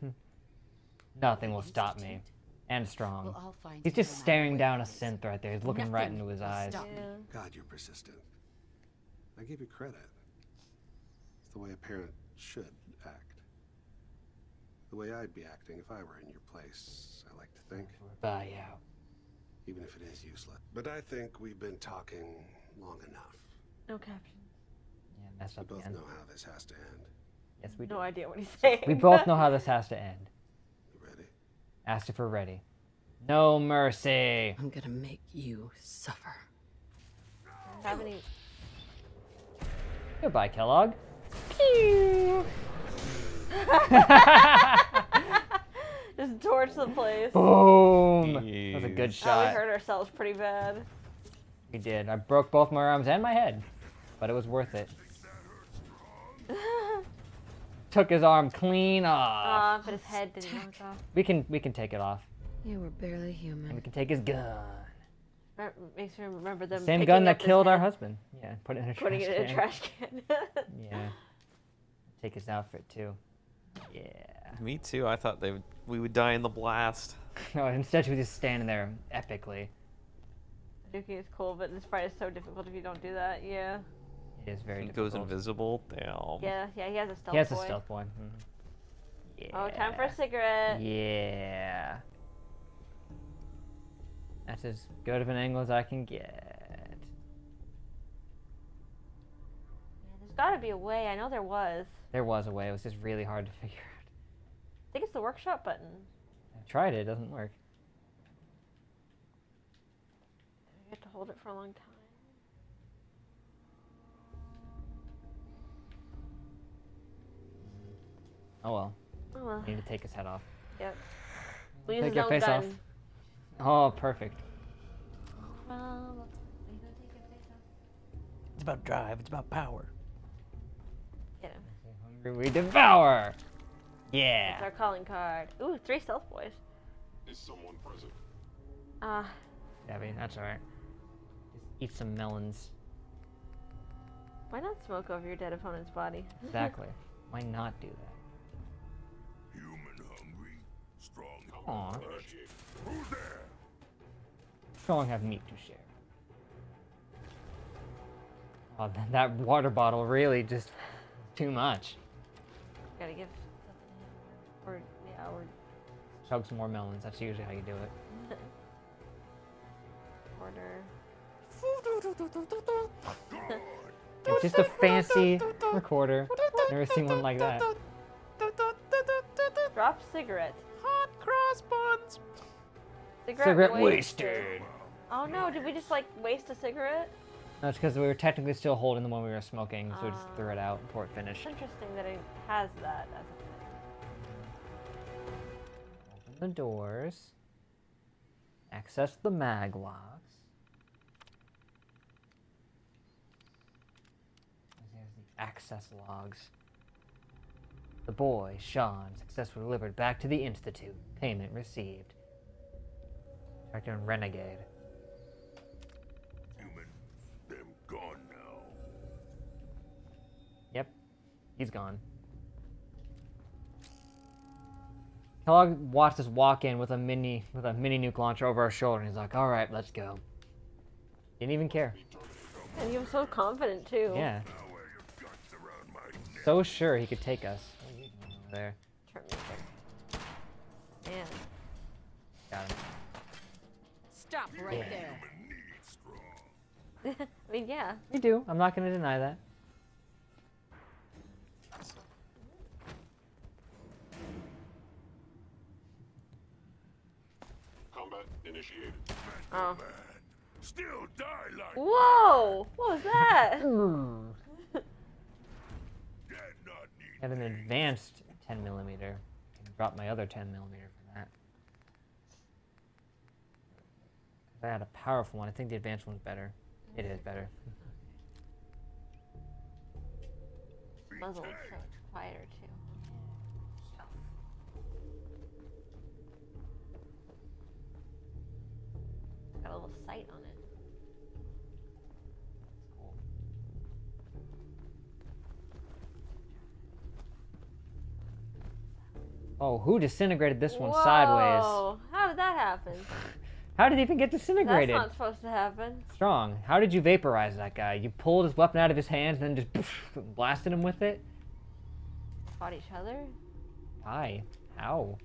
Nothing will stop me. Institute. And We'll strong. all find He's you just no matter staring where down it a is. synth right there. He's looking right Nothing into his will eyes. stop me. Yeah. God, you're persistent. I give you credit. It's the way a parent should act. The way I'd be acting if I were in your place, I like to think. Bye out. Even if it is useless. But I think we've been talking long enough. No captions. Yeah, messed We up both again. know how this has to end. Yes, we do. No idea what he's saying. We both know how this has to end. You ready? Asked if we're ready. No mercy. I'm gonna make you suffer. Have any... Goodbye, Kellogg. Pew! Just torch the place. Boom! That was a good Oh, we shot. hurt ourselves pretty bad. We did. I broke both my arms and my head, but it was worth it. Took his arm clean off. Aw, but his head didn't knock off. We can take it off, You were barely and human. we can take his gun. Makes me remember them Same picking gun that up his killed our head, husband. Yeah, put it in a trash putting it in a can. trash can. Yeah. Take his outfit too. Yeah. Me too. I thought we would die in the blast. No, instead she was just standing there epically. Nuking is cool, but this fight is so difficult if you don't do that. Yeah. It is very He difficult. goes invisible. Damn. Yeah, he has a stealth He has boy. a stealth boy. Mhm. Yeah. Oh, time for a cigarette. Yeah. That's as good of an angle as I can get. Yeah, there's gotta be a way. I know there was. There was a way. It was just really hard to figure out. I think it's the workshop button. I tried it. It doesn't work. You have to hold it for a long time. Oh well. Oh well. Need to take his head off. Yep. We'll use Take his your own face gun. off. Oh, perfect. Are you gonna take your face off? It's about drive. It's about power. Get him. Hungry we devour! That's Yeah! our calling card. Ooh, 3 stealth boys. Is someone present? Debbie, that's alright. Just eat some melons. Why not smoke over your dead opponent's body? Exactly. Why not do that? Human hungry, strong. Aw. Who's there? Strong have meat to share. Oh, that water bottle really just too much. Gotta give. Or, yeah, or. Chug some more melons. That's usually how you do it. Order. It's just a fancy recorder. Never seen one like that. Drop cigarette. Hot cross buns. Cigarette wasted. Oh no, did we just like waste a cigarette? That's because we were technically still holding the one we were smoking, so we just threw it out before it finished. It's interesting that it has that as a Open the doors. Access the mag locks. There's the access logs. The boy, Sean, successfully delivered back to the Institute. Payment received. Tractor and Renegade. Human, them gone now. Yep, he's gone. Kellogg watched us walk in with a mini nuke launcher over our shoulder, and he's like, "All right, let's go." Didn't even care. And he was so confident too. Yeah. Now wear your guts around my neck. So sure he could take us. Over there. Turn music. Man. Got him. Stop right there. Human needs strong. I mean, yeah. We do. I'm not going to deny that. Combat initiated. Oh. Man, still die like Whoa! What was that? dead not need. I have an advanced 10 millimeter. I can drop my other 10 millimeter for that. If I had a powerful one, I think the advanced one's better. It is better. Muzzle is so much quieter too. Got a little sight on it. Cool. Oh, who disintegrated this one sideways? Whoa! How did that happen? How did he even get disintegrated? That's not supposed to happen. Strong. How did you vaporize that guy? You pulled his weapon out of his hands and then just blasted him with it? Fought each other? Why? How?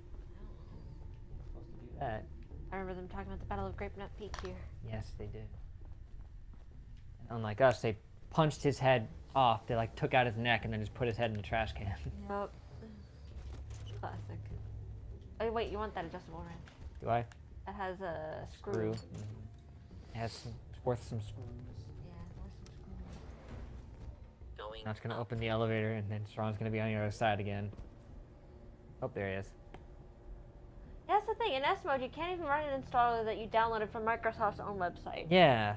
Supposed to do that. I remember them talking about the Battle of Grape Nut Peak here. Yes, they did. And unlike us, they punched his head off. They like took out his neck and then just put his head in the trash can. Yep. Classic. Oh wait, you want that adjustable wrench? Do I? That has a screw. Screw. It has some, it's worth some screws. Yeah, there's some screws. Going Now it's gonna open the elevator and then Strong's gonna be on the other side again. Oh, there he is. Yeah, that's the thing. In S mode, you can't even run an installer that you downloaded from Microsoft's own website. Yeah.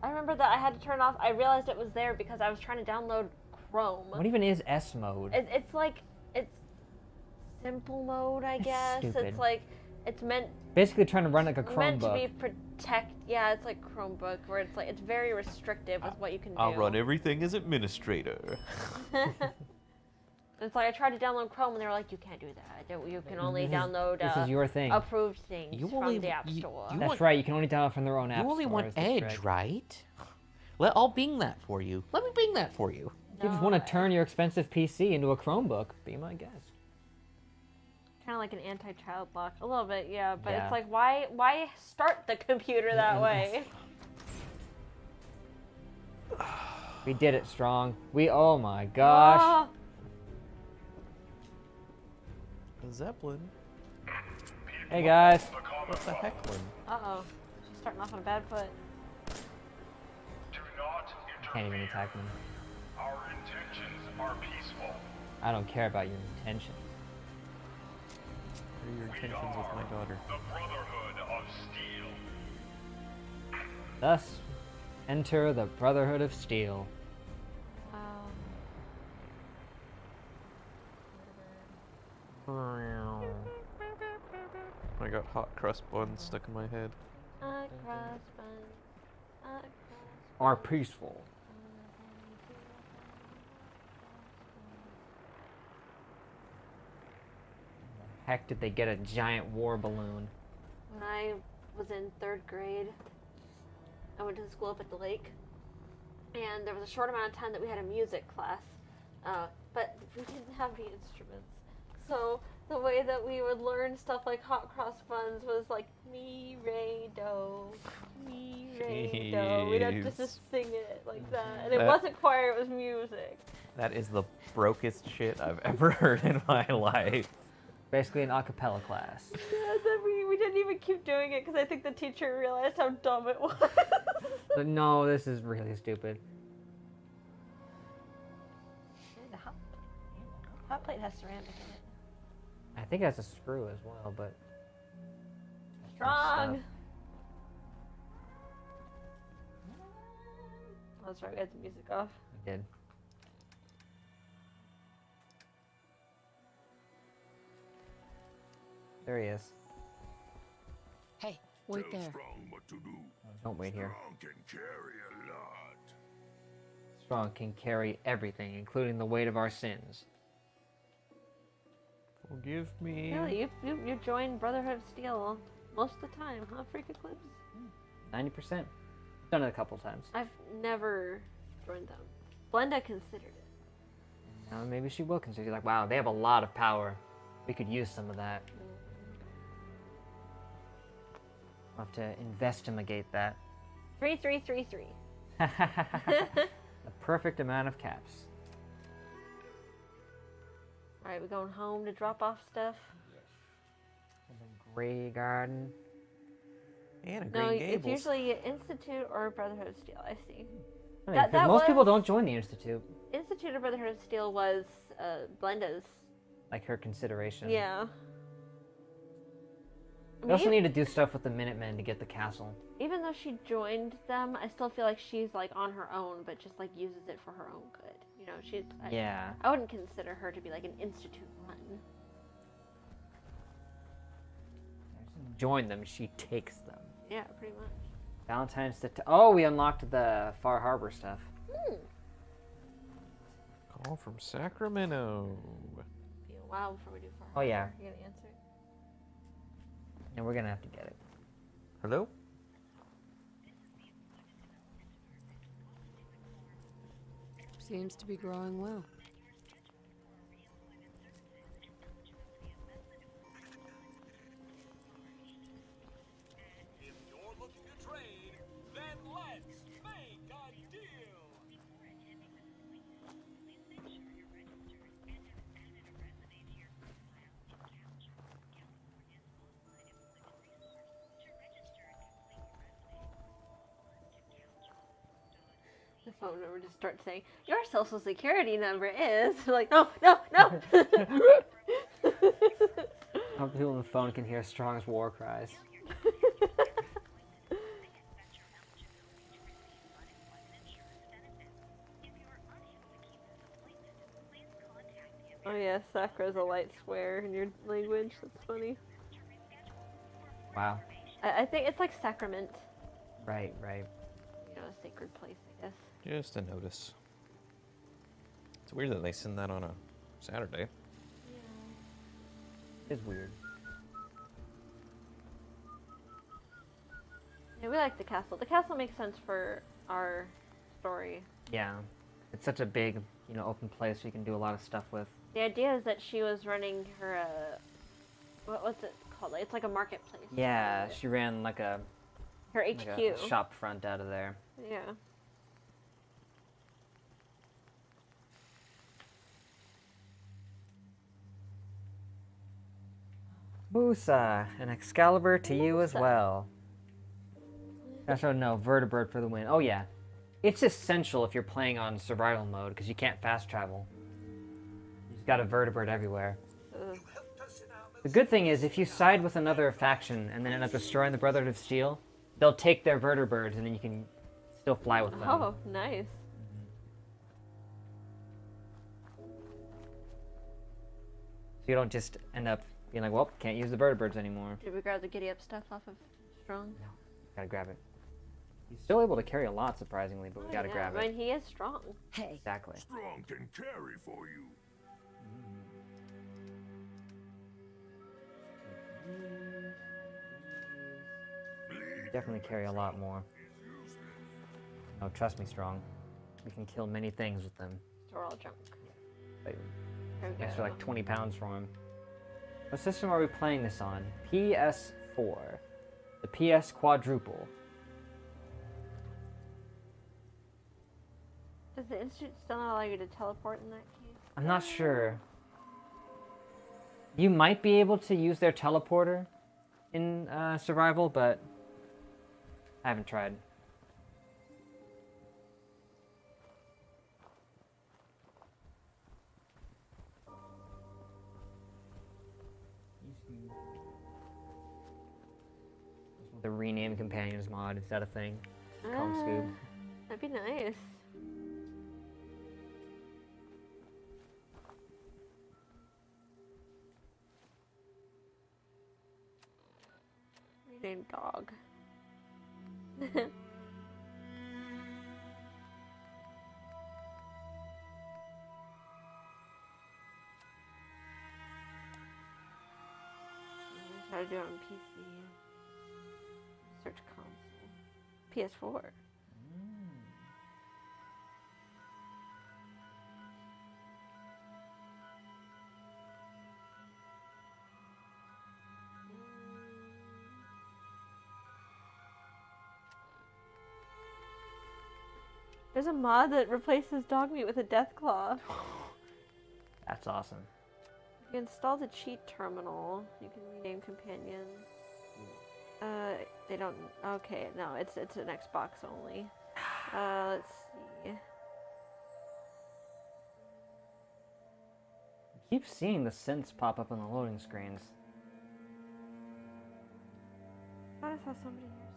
I remember that I had to turn off. I realized it was there because I was trying to download Chrome. What even is S mode? It's like it's simple mode, I guess. stupid. It's like it's meant Basically trying to run like a meant to Chromebook. be protect. Yeah, it's like Chromebook where it's like it's very restrictive with what you can do. I'll run everything as administrator. It's like I tried to download Chrome and they were like, you can't do that. You can only download This is your thing. approved things You from only- the App you- Store. you That's want- right, you can only download from their own app You only want stores, that's Edge, correct. right? I'll Bing that for you. Let me Bing that for you. You just want to turn your expensive PC into a Chromebook, be my guest. Kind of like an anti-child lock, a little bit, yeah. But Yeah. it's like, why start the computer that way? We did it, Strong. Oh my gosh. Oh, A Zeppelin? Hey guys. What's a Hecklin? uh-oh. She's starting off on a bad foot. Do not Can't even interfere. attack them. Our intentions are peaceful. I don't care about your intentions. What are your intentions with my daughter? The Brotherhood of Steel. Thus, enter the Brotherhood of Steel. I got hot crust buns stuck in my head. Across fun. Across Are peaceful. Heck, did they get a giant war balloon? When I was in 3rd grade, I went to the school up at the lake, and there was a short amount of time that we had a music class, but we didn't have any instruments. So the way that we would learn stuff like hot cross buns was like mi, re, do, mi, re, do. We'd have to just sing it like that, and it wasn't choir; it was music. That is the brokest shit I've ever heard in my life. Basically an a cappella class. Yeah, then we didn't even keep doing it because I think the teacher realized how dumb it was. But no, this is really stupid. The hot plate has ceramic in it. I think it has a screw as well, but... Strong! Stuff. Oh, that's right, we had the music off. We did. There he is. Hey, wait there. Strong what to do. Don't wait here. Strong can carry a lot. Strong can carry everything, including the weight of our sins. Forgive me. Really, you joined Brotherhood of Steel most of the time, huh, Freak Eclipse? 90%. Done it a couple times. I've never joined them. Blenda considered it. Now maybe she will consider, like, wow, they have a lot of power. We could use some of that. I'll have to investigate that. 3333. The perfect amount of caps. Alright, we going home to drop off stuff? The Grey Garden. And a No, Green it's Gables. usually Institute or Brotherhood of Steel, I see. I mean, 'cause most people don't join the Institute. Institute or Brotherhood of Steel was Blenda's. Like her consideration. Yeah. We also need to do stuff with the Minutemen to get the castle. Even though she joined them, I still feel like she's like on her own, but just like uses it for her own good. You know, she's. Yeah. I wouldn't consider her to be like an institute run. Join them, she takes them. Yeah, pretty much. Valentine's Day. Oh, we unlocked the Far Harbor stuff. Call from Sacramento. Be a while before we do Far Oh, yeah. You gonna answer? And we're gonna have to get it. Hello? Seems to be growing well. If you're looking to trade, then let's make a deal. The phone number just starts saying, "Your social security number is." Like, no, no, no. I hope people on the phone can hear Strong's war cries. Oh yeah, Sakura's a light swear in your language. That's funny. Wow. I think it's like sacrament. Right, right. You know, a sacred place, I guess. Just a notice. It's weird that they send that on a Saturday. It's weird. Yeah, we like the castle. The castle makes sense for our story. Yeah. It's such a big, you know, open place you can do a lot of stuff with. The idea is that she was running her, what's it called? It's like a marketplace. Yeah, she ran like a... Her like HQ. a shop front out of there. Yeah. Musa, an Excalibur to you as Musa. well. Oh no, Vertibird for the win. Oh yeah. It's essential if you're playing on survival mode, because you can't fast travel. You've got a Vertibird everywhere. Ugh. The good thing is, if you side with another faction and then end up destroying the Brotherhood of Steel, they'll take their Vertibirds and then you can still fly with them. Oh, nice. you don't just end up being like, well, can't use the vertebrates anymore. Did we grab the giddy up stuff off of Strong? No. Gotta grab it. He's still able to carry a lot, surprisingly, but we gotta grab I it. mean, he is strong. Hey. Exactly. Strong can carry for you. Definitely carry a lot more. No, trust me, Strong. We can kill many things with them. Store all junk. Like, There we extra go. like 20 pounds for him. What system are we playing this on? PS4. The PS quadruple. Does the institute still not allow you to teleport in that case? I'm not sure. You might be able to use their teleporter in survival, but I haven't tried. The rename companions mod, is that a thing? Kong Scoop. That'd be nice. Rename dog. Try to do it on PC. Search console. PS4. There's a mod that replaces dog meat with a death claw. That's awesome. If you install the cheat terminal, you can rename companions. They don't. Okay, no, it's an Xbox only. Let's see. I keep seeing the synths pop up on the loading screens. I saw somebody here.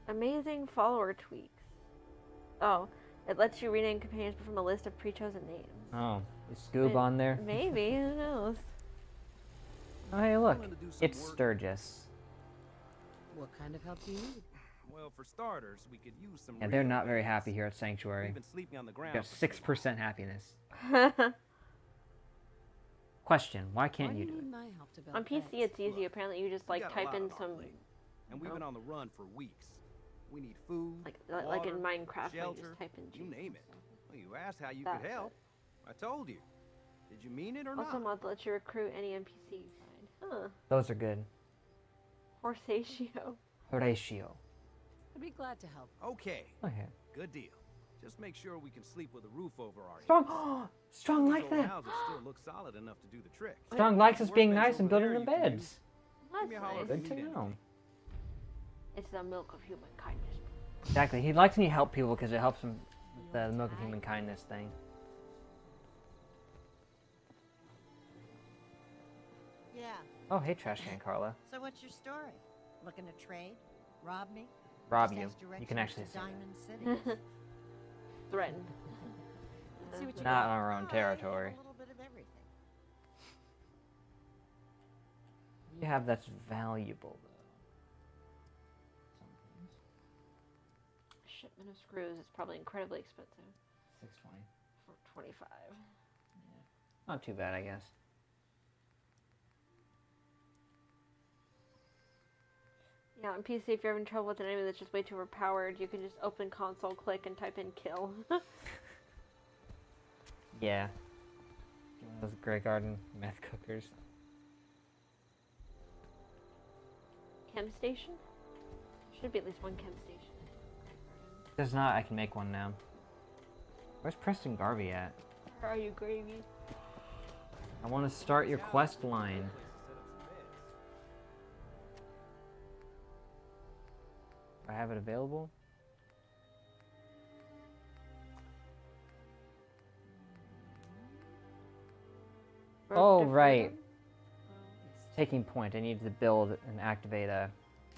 Amazing follower tweaks. Oh, it lets you rename companions from a list of pre-chosen names. Oh, is Scoob on there? Maybe, who knows? Oh, hey, look. It's Sturgis. What kind of help do you need? Well, for starters, we could use some. Yeah, they're not very happy here at Sanctuary. We've been sleeping on the ground. Got 6% happiness. Question, why can't you do it? My help to build On PC, it's easy. Apparently, you just like got a type lot in on our some. plate, and we've been on the run for weeks. We need food, Like in water, Minecraft, where you shelter, just type in. you name it. Well, you asked how you That's could help. I told you. Did you mean it or Also, not? mod that lets you recruit any NPC you find. Huh. Those are good. Horatio. Horatio. I'd be glad to help. Okay. Okay. Good deal. Just make sure we can sleep with a roof over our heads. Strong, Strong These like old that. houses still look solid enough to do the trick. Strong likes us being Workbench nice and over building there them you can use. beds. That's me a holler nice. if you Good to need know. anything. It's the milk of human kindness. Exactly. He likes when you help people because it helps him with the milk of human kindness thing. Yeah. Oh, hey, Trash Can Carla. So what's your story? Looking to trade? Rob me? Rob Just you. ask You can directions actually to say Diamond City. Threatened. Let's see what you Not got. on our own territory. A little bit of everything. You have that's valuable though. Shipment of screws is probably incredibly expensive. 620. For 25. Not too bad, I guess. Yeah, on PC, if you're having trouble with an enemy that's just way too overpowered, you can just open console, click, and type in kill. Yeah. Those Grey Garden meth cookers. Chem station? Should be at least one chem station. If there's not, I can make one now. Where's Preston Garvey at? Where are you, gravy? I want to start your quest line. Do I have it available? Oh, defeat right. him. It's taking point. I need to build and activate a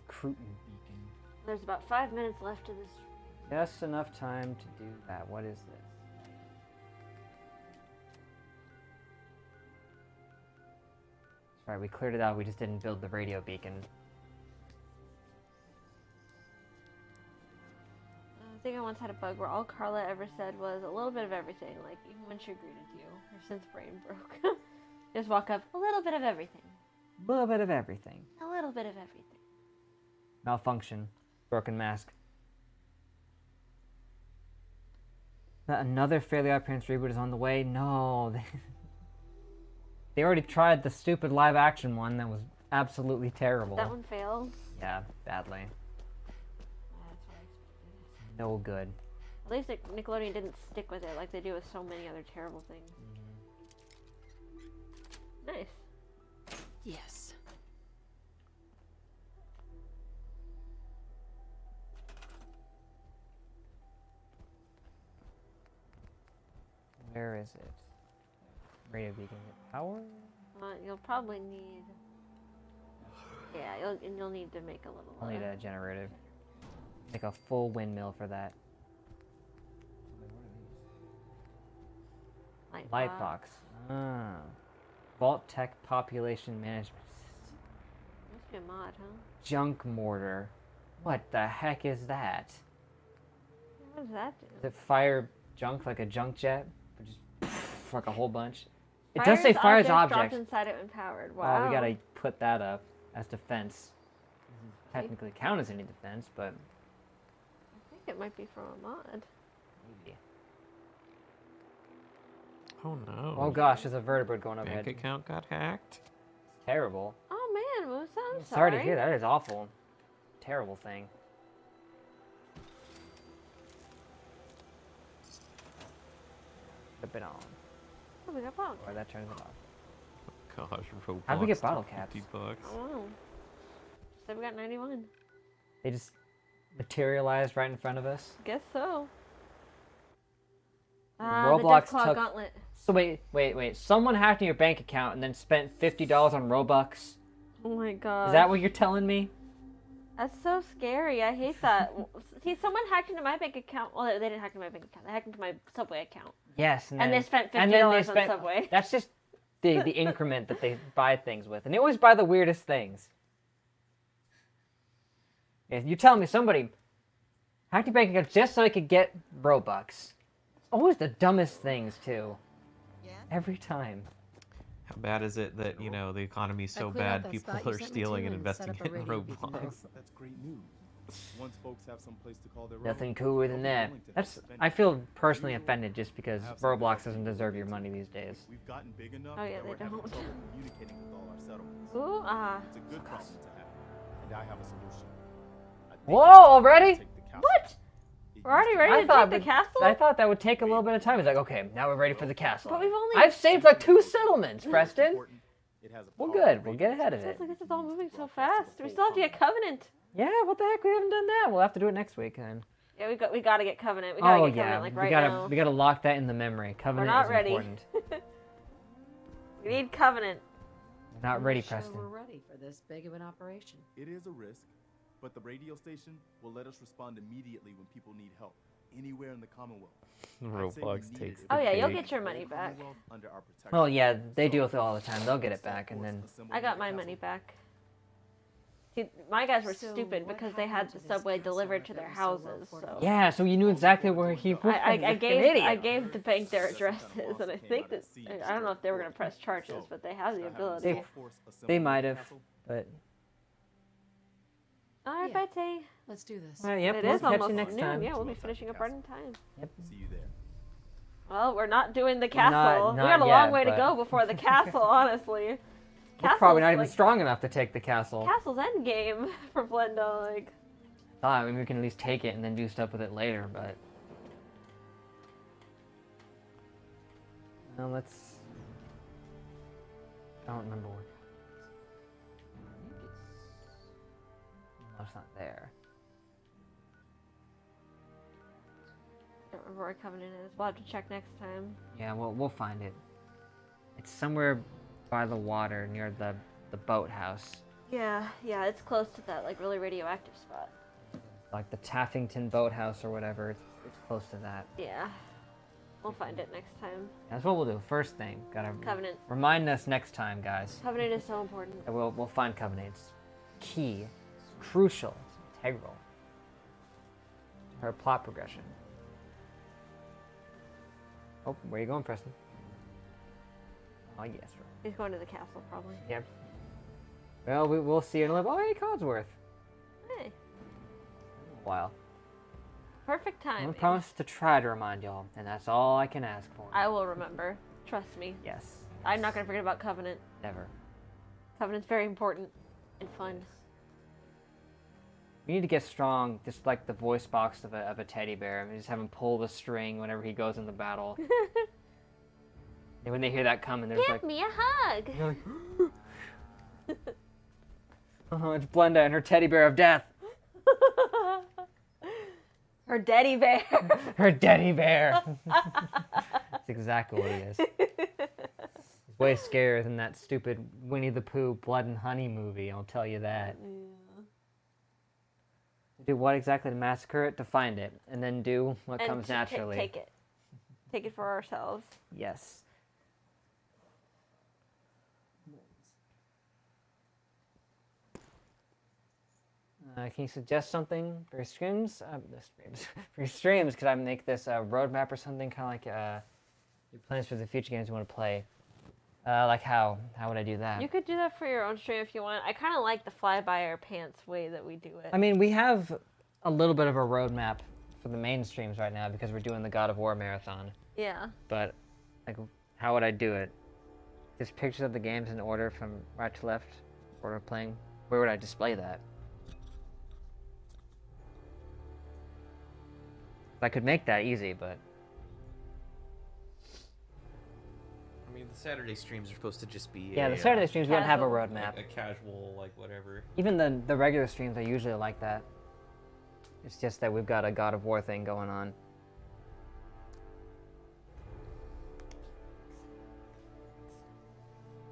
Cruton beacon. There's about 5 minutes left to this. Just enough time to do that. What is this? That's right, we cleared it out. We just didn't build the radio beacon. I think I once had a bug where all Carla ever said was a little bit of everything, like even when she greeted you. Her sense brain broke. Just walk up, a little bit of everything. A little bit of everything. A little bit of everything. Malfunction. Broken mask. Another Fairly Odd Parents reboot is on the way? No. They already tried the stupid live action one that was absolutely terrible. That one failed. Yeah, badly. That's what I expected. No good. At least Nickelodeon didn't stick with it like they do with so many other terrible things. Nice. Yes. Where is it? Radio beacon. Power? You'll probably need. Yeah, you'll need to make a little. I'll need a generator. Make a full windmill for that. Light box. Ah. Vault Tech Population Management System. Must be a mod, huh? Junk mortar. What the heck is that? What does that do? Does it fire junk like a junk jet? Or just like a whole bunch? It Fires does say fires dropped objects. inside it when powered. Wow. Oh, we gotta put that up as defense. Doesn't technically count as any defense, but I think it might be from a mod. maybe. Oh no. Oh gosh, there's a vertebrate going Bank overhead. account got hacked. It's terrible. Oh man, Musa, I'm Sorry to hear that. That is awful. Terrible thing. Flip it on. Oh, we got bottle Or that turns it off. Gosh, Roblox. How'd we get bottle caps? $50. I don't know. Said we got 91. They just materialized right in front of us. Guess so. Roblox the Deathclaw took- Gauntlet. So wait. Someone hacked in your bank account and then spent $50 on Robux. Oh my god. Is that what you're telling me? That's so scary. I hate that. See, someone hacked into my bank account. Well, they didn't hack into my bank account. They hacked into my Subway account. Yes. And they spent and then $50 on Subway. That's just the increment that they buy things with. And they always buy the weirdest things. If you tell me somebody hacked your bank account just so I could get Robux. Always the dumbest things, too. Yeah? Every time. How bad is it that, you know, the economy's so bad, people are stealing and investing in Roblox? That's great news. Once folks have some place to call their own, Nothing cooler than that. I feel personally offended just because Roblox doesn't deserve your money these days. We've gotten big enough Oh yeah, that they we're having don't. trouble communicating with all our settlements. Ooh, It's a good problem to have, and I have a solution. Whoa, already? What? We're already ready to take the castle? I thought that would take a little bit of time. It's like, okay, now we're ready for the castle. But we've only. I've saved like 2 settlements, Preston. We're good. We'll get ahead of it. Sounds like this is all moving so fast. We still have to get Covenant. Yeah, what the heck? We haven't done that. We'll have to do it next week then. Yeah, we gotta get Covenant. We gotta Oh get yeah, Covenant like right we gotta now. we gotta lock that in the memory. Covenant not is ready. important. We need Covenant. We're not ready, Sure Preston. we're ready for this big of an operation. It is a risk, but the radio station will let us respond immediately when people need help, anywhere in the Commonwealth. Roblox takes the Oh yeah, you'll cake. get your money back. Well, yeah, they deal with it all the time. They'll get it back, and then I got my money back. See, my guys were So stupid what because they had happened the to this subway castle delivered if to it their was so well houses. So fortified? yeah, so you knew exactly where he was. I gave idiot. the bank their addresses, and I think that I don't know if they were gonna press charges, but they have the ability. They might have, but All right, Yeah. Betty. Let's do this. Well, yep, It we'll is catch you almost next noon. time. Yeah, we'll be finishing up right in time. Yep. See you there. Well, we're not doing the Not- castle. We not got a long yet, way to but- go before the castle, honestly. We're probably not even like, strong enough to take the castle. Castle's endgame for Blenda, like. I mean, we can at least take it and then do stuff with it later, but... Well, let's... I don't remember where... No, it's not there. I don't remember where Covenant is. We'll have to check next time. Yeah, we'll find it. It's somewhere by the water near the boathouse. Yeah, it's close to that like really radioactive spot. Like the Taffington boathouse or whatever. It's close to that. Yeah. We'll find it next time. That's what we'll do. First thing, gotta Covenant. remind us next time, guys. Covenant is so important. And we'll find Covenant. It's key, it's crucial, it's integral to her plot progression. Oh, where you going, Preston? Oh yes, right. He's going to the castle probably. Yep. Well, we'll see in a little. Oh, hey, Codsworth. Hey. A while. Perfect time. I promise to try to remind y'all, and that's all I can ask for. I will remember. Trust me. Yes. I'm not gonna forget about Covenant. Never. Covenant's very important and fun. We need to get strong, just like the voice box of a teddy bear. I mean, just have him pull the string whenever he goes into battle. And when they hear that coming, they're just like, Give me a hug. You're like, oh, it's Blenda and her teddy bear of death. Her daddy bear. Her teddy bear. That's exactly what he is. He's way scarier than that stupid Winnie the Pooh Blood and Honey movie, I'll tell you that. Yeah. Do what exactly to massacre it? To find it. And then do what And comes naturally. Take it. Take it for ourselves. Yes. Can you suggest something for your streams? For your streams, could I make this a roadmap or something? Kind of like your plans for the future games you want to play. Like how? How would I do that? You could do that for your own stream if you want. I kind of like the fly by our pants way that we do it. I mean, we have a little bit of a roadmap for the main streams right now because we're doing the God of War marathon. Yeah. But, like, how would I do it? Just pictures of the games in order from right to left, order of playing. Where would I display that? I could make that easy, but... I mean, the Saturday streams are supposed to just be yeah, the Saturday streams, we don't have a roadmap. Like a casual, like, whatever. Even the regular streams, I usually like that. It's just that we've got a God of War thing going on.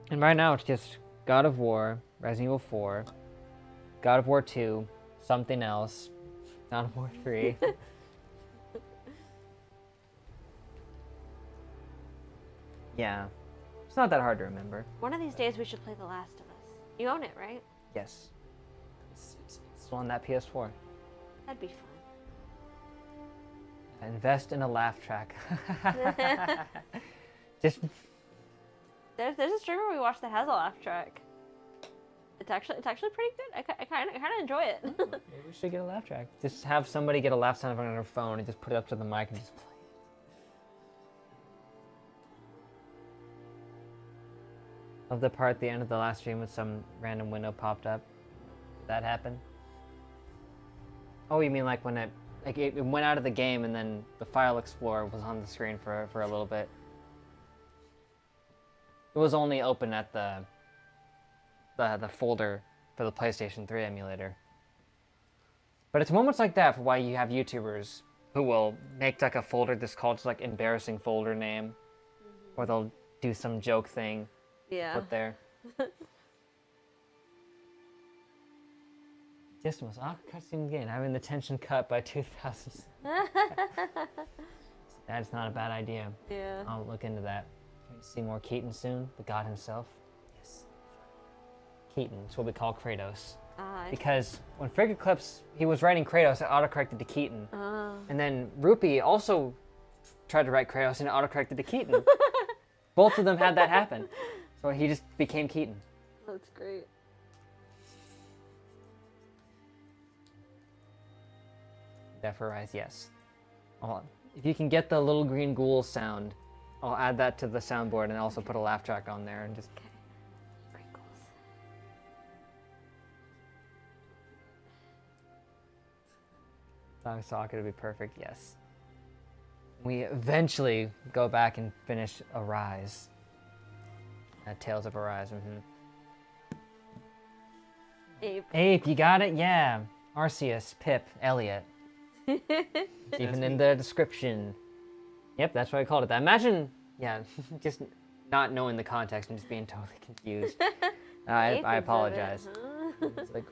And right now, it's just God of War, Resident Evil 4, God of War 2, something else, God of War 3. Yeah. It's not that hard to remember. One of these days we should play The Last of Us. You own it, right? Yes. It's still on that PS4. That'd be fun. Invest in a laugh track. Just... There's a streamer we watch that has a laugh track. It's actually pretty good. I kind of enjoy it. Maybe we should get a laugh track. Just have somebody get a laugh sound on their phone and just put it up to the mic and just play. Of the part at the end of the last stream with some random window popped up. Did that happen? Oh, you mean like when it went out of the game and then the file explorer was on the screen for a little bit. It was only open at the folder for the PlayStation 3 emulator. But it's moments like that for why you have YouTubers who will make like a folder that's called just like embarrassing folder name, or they'll do some joke thing. Yeah. Put there. Just the most awkward cutscene in the game, having the tension cut by 2000. That's not a bad idea. Yeah. I'll look into that. See more Keaton soon, the god himself. Yes. Keaton, that's what we call Kratos. Because when Frigga Clips, he was writing Kratos, it autocorrected to Keaton. And then Rupee also tried to write Kratos and it autocorrected to Keaton. Both of them had that happen. So he just became Keaton. That's great. Death for Rise, yes. If you can get the little green ghoul sound, I'll add that to the soundboard and also put a laugh track on there and just... Okay. Green ghouls. Song Socket would be perfect, yes. We eventually go back and finish Arise. Tales of Arise, Ape. Ape, you got it? Yeah. Arceus, Pip, Elliot. Even in the description. Yep, that's why I called it that. Imagine, yeah, just not knowing the context and just being totally confused. I apologize. It's like,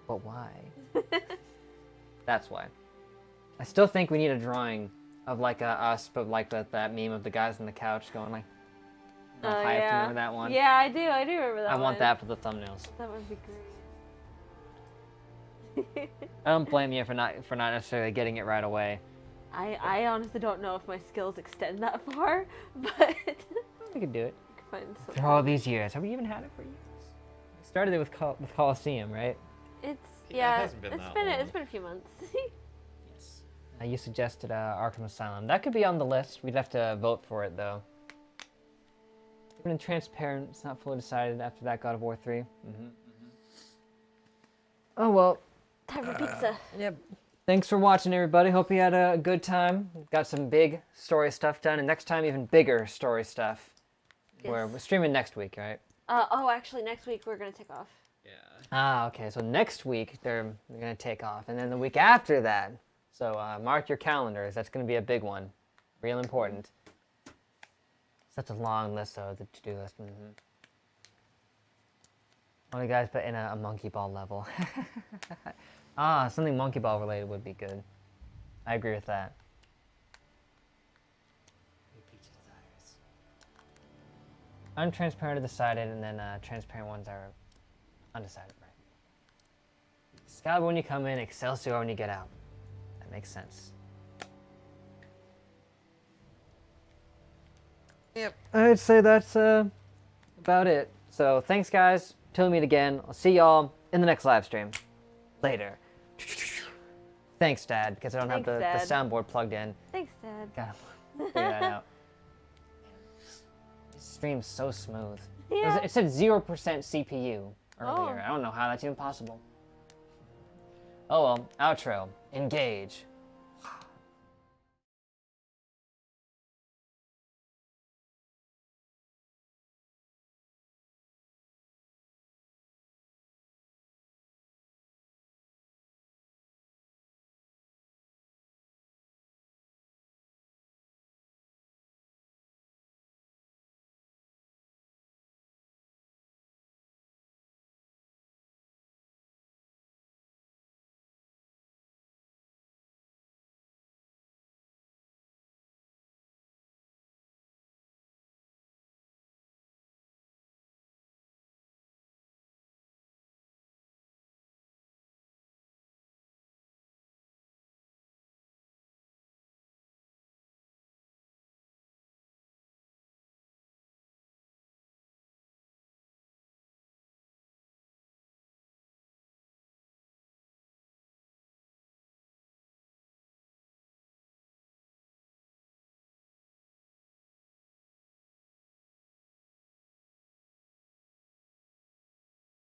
but why? That's why. I still think we need a drawing of like us, but like that meme of the guys on the couch going like, I have to remember that one. Yeah, I do remember that one. I want that for the thumbnails. That would be great. I don't blame you for not necessarily getting it right away. I honestly don't know if my skills extend that far, but We could do it. I could find some. For all these years, have we even had it for years? We started it with Coliseum, right? It's Yeah, it hasn't been that long. It's been a few months. Yes. You suggested Arkham Asylum. That could be on the list. We'd have to vote for it though. Even Transparent, it's not fully decided after that God of War 3. Oh well. Time for pizza. Yep. Thanks for watching, everybody. Hope you had a good time. Got some big story stuff done, and next time even bigger story stuff. Yes. We're streaming next week, right? Actually, next week we're gonna take off. Ah, okay. So next week they're gonna take off, and then the week after that. So mark your calendars. That's gonna be a big one, real important. Such a long list, though, the to-do list. Only guys, but in a monkey ball level. Something monkey ball related would be good. I agree with that. Untransparent are decided, and then transparent ones are undecided, right? Excalibur when you come in, Excelsior when you get out. That makes sense. Yep. I'd say that's about it. So thanks, guys. Till we meet again. I'll see y'all in the next live stream. Later. Thanks, Dad, because I don't have the soundboard plugged in. Thanks, Dad. Gotta figure that out. This stream's so smooth. Yeah. It said 0% CPU earlier. I don't know how that's even possible. Oh well, outro. Engage.